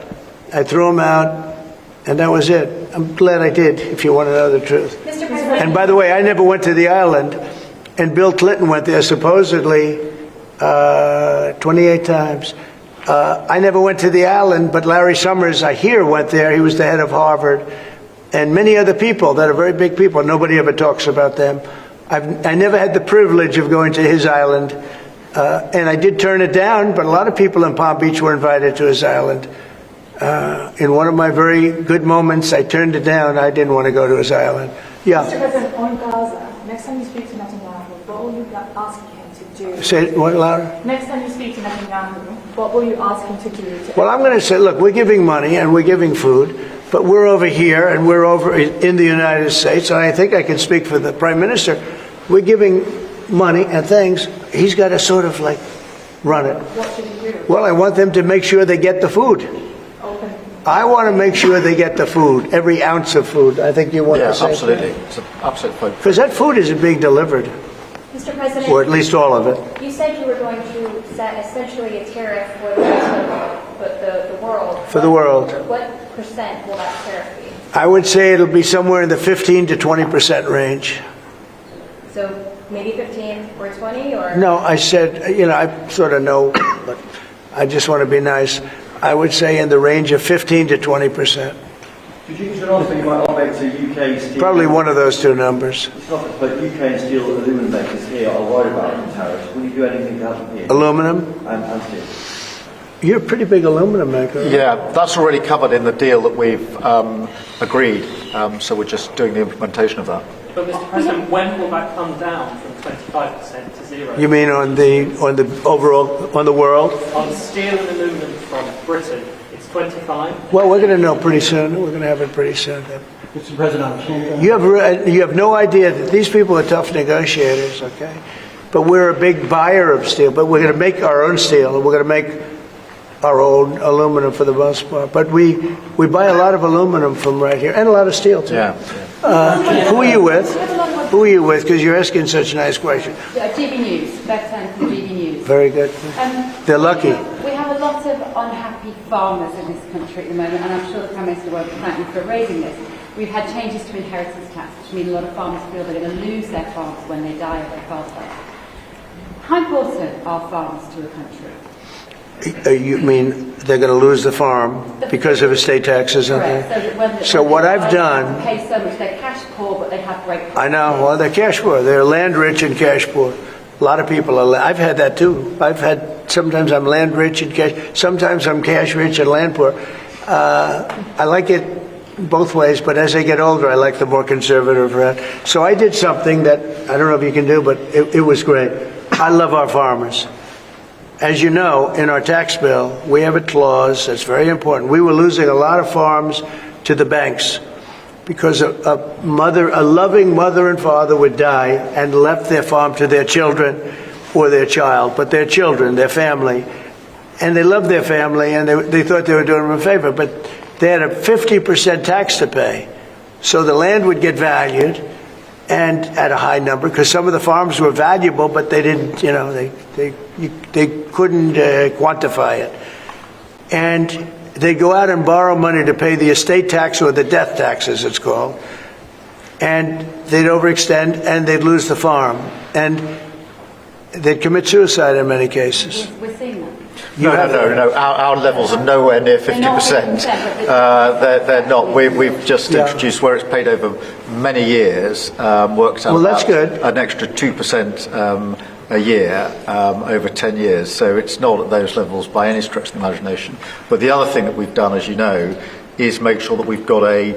I threw him out, and that was it. I'm glad I did, if you want to know the truth. Mr. President. And by the way, I never went to the island, and Bill Clinton went there supposedly 28 times. I never went to the island, but Larry Summers, I hear, went there. He was the head of Harvard. And many other people that are very big people. Nobody ever talks about them. I never had the privilege of going to his island. And I did turn it down, but a lot of people in Palm Beach were invited to his island. In one of my very good moments, I turned it down. I didn't want to go to his island. Yeah. Mr. President, on Gaza, next time you speak to Netanyahu, what will you ask him to do? Say what louder? Next time you speak to Netanyahu, what will you ask him to do? Well, I'm going to say, look, we're giving money and we're giving food, but we're over here and we're over in the United States, and I think I can speak for the Prime Minister. We're giving money and things. He's got to sort of like run it. What should he do? Well, I want them to make sure they get the food. Open. I want to make sure they get the food, every ounce of food. I think you want the same absolutely. thing. It's an absolute point. Because that food isn't being delivered, Mr. President, or at least all of it. you said you were going to set essentially a tariff for the rest of the world. For the world. What percent will that tariff be? I would say it'll be somewhere in the 15 to 20% range. So maybe 15 or 20 or? No, I said, I sort of know, but I just want to be nice. I would say in the range of 15 to 20%. Could you also, you might operate to UK steel? Probably one of those two numbers. It's not, but UK and steel aluminum makers here are worried about the tariffs. Will you do anything to help them here? Aluminum? And steel. You're a pretty big aluminum maker. Yeah, that's already covered in the deal that we've agreed. So we're just doing the implementation of that. But Mr. President, when will that come down from 25% to 0? You mean on the overall on the world? On steel and aluminum from Britain, it's 25. Well, we're going to know pretty soon. We're going to have it pretty soon. Mr. President, You have no idea that these people are tough negotiators, okay? But we're a big buyer of steel. But we're going to make our own steel, and we're going to make our own aluminum for the most part. But we buy a lot of aluminum from right here, and a lot of steel too. Yeah. Who are you with? Who are you with? Because you're asking such a nice question. GB News, Bertrand from GB News. Very good. They're lucky. We have a lot of unhappy farmers in this country at the moment, and I'm sure the Prime Minister won't thank me for raising this. We've had changes to inheritance tax, which mean a lot of farmers feel they're going to lose their farms when they die or their cars die. How important are farms to a country? You mean they're going to lose the farm because of estate taxes? Correct. So what I've done... They pay so much, they're cash poor, but they have great... I know. Well, they're cash poor. They're land rich and cash poor. A lot of people are... I've had that too. Sometimes I'm land rich and cash... Sometimes I'm cash rich and land poor. I like it both ways, but as I get older, I like the more conservative route. So I did something that I don't know if you can do, but it was great. I love our farmers. As you know, in our tax bill, we have a clause that's very important. We were losing a lot of farms to the banks because a loving mother and father would die and left their farm to their children or their child, but their children, their family. And they loved their family and they thought they were doing them a favor, but they had a 50% tax to pay. So the land would get valued and at a high number, because some of the farms were valuable, but they didn't, they couldn't quantify it. And they'd go out and borrow money to pay the estate tax or the death tax, as it's called. And they'd overextend and they'd lose the farm. And they'd commit suicide in many cases. We're seeing that. No. Our levels are nowhere near 50%. They're not. We've just introduced where it's paid over many years. Works out. Well, that's good. An extra 2% a year over 10 years. So it's not at those levels by any stretch of the imagination. But the other thing that we've done, as you know, is make sure that we've got a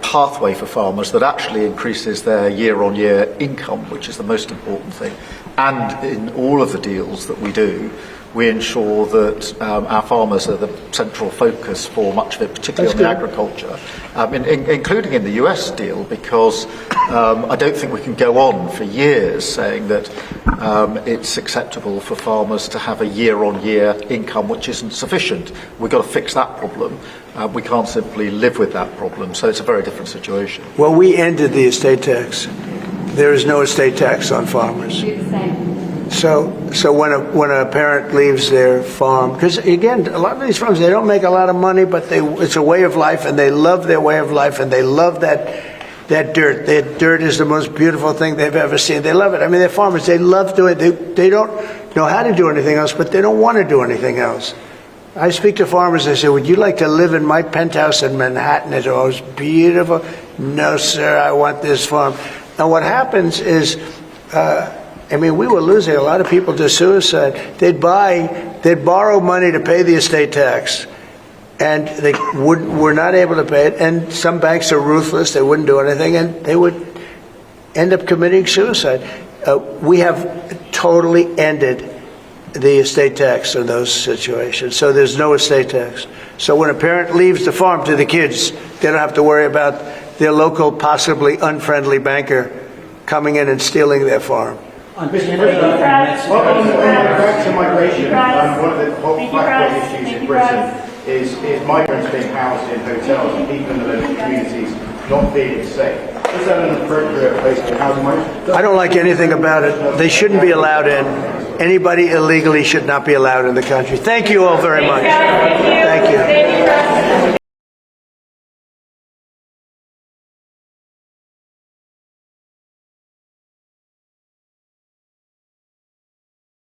pathway for farmers that actually increases their year-on-year income, which is the most important thing. And in all of the deals that we do, we ensure that our farmers are the central focus for much of it, particularly on the agriculture, including in the US deal, because I don't think we can go on for years saying that it's acceptable for farmers to have a year-on-year income which isn't sufficient. We've got to fix that problem. We can't simply live with that problem, so it's a very different situation. Well, we ended the estate tax. There is no estate tax on farmers. So when a parent leaves their farm, because again, a lot of these farms, they don't make a lot of money, but it's a way of life, and they love their way of life, and they love that dirt. That dirt is the most beautiful thing they've ever seen. They love it. I mean, they're farmers. They love doing it. They don't know how to do anything else, but they don't want to do anything else. I speak to farmers. I say, "Would you like to live in my penthouse in Manhattan? It's always beautiful." "No, sir. I want this farm." Now, what happens is, we were losing a lot of people to suicide. They'd borrow money to pay the estate tax, and they were not able to pay it. And some banks are ruthless; they wouldn't do anything, and they would end up committing suicide. We have totally ended the estate tax in those situations, so there's no estate tax. So when a parent leaves the farm to the kids, they don't have to worry about their local, possibly unfriendly banker coming in and stealing their farm. Back to migration, one of the hot issues in Britain is migrants being housed in hotels and people in the local communities not feeling safe. Is that an appropriate place to house migrants? I don't like anything about it. They shouldn't be allowed in. Anybody illegally should not be allowed in the country. Thank you all very much. Thank you.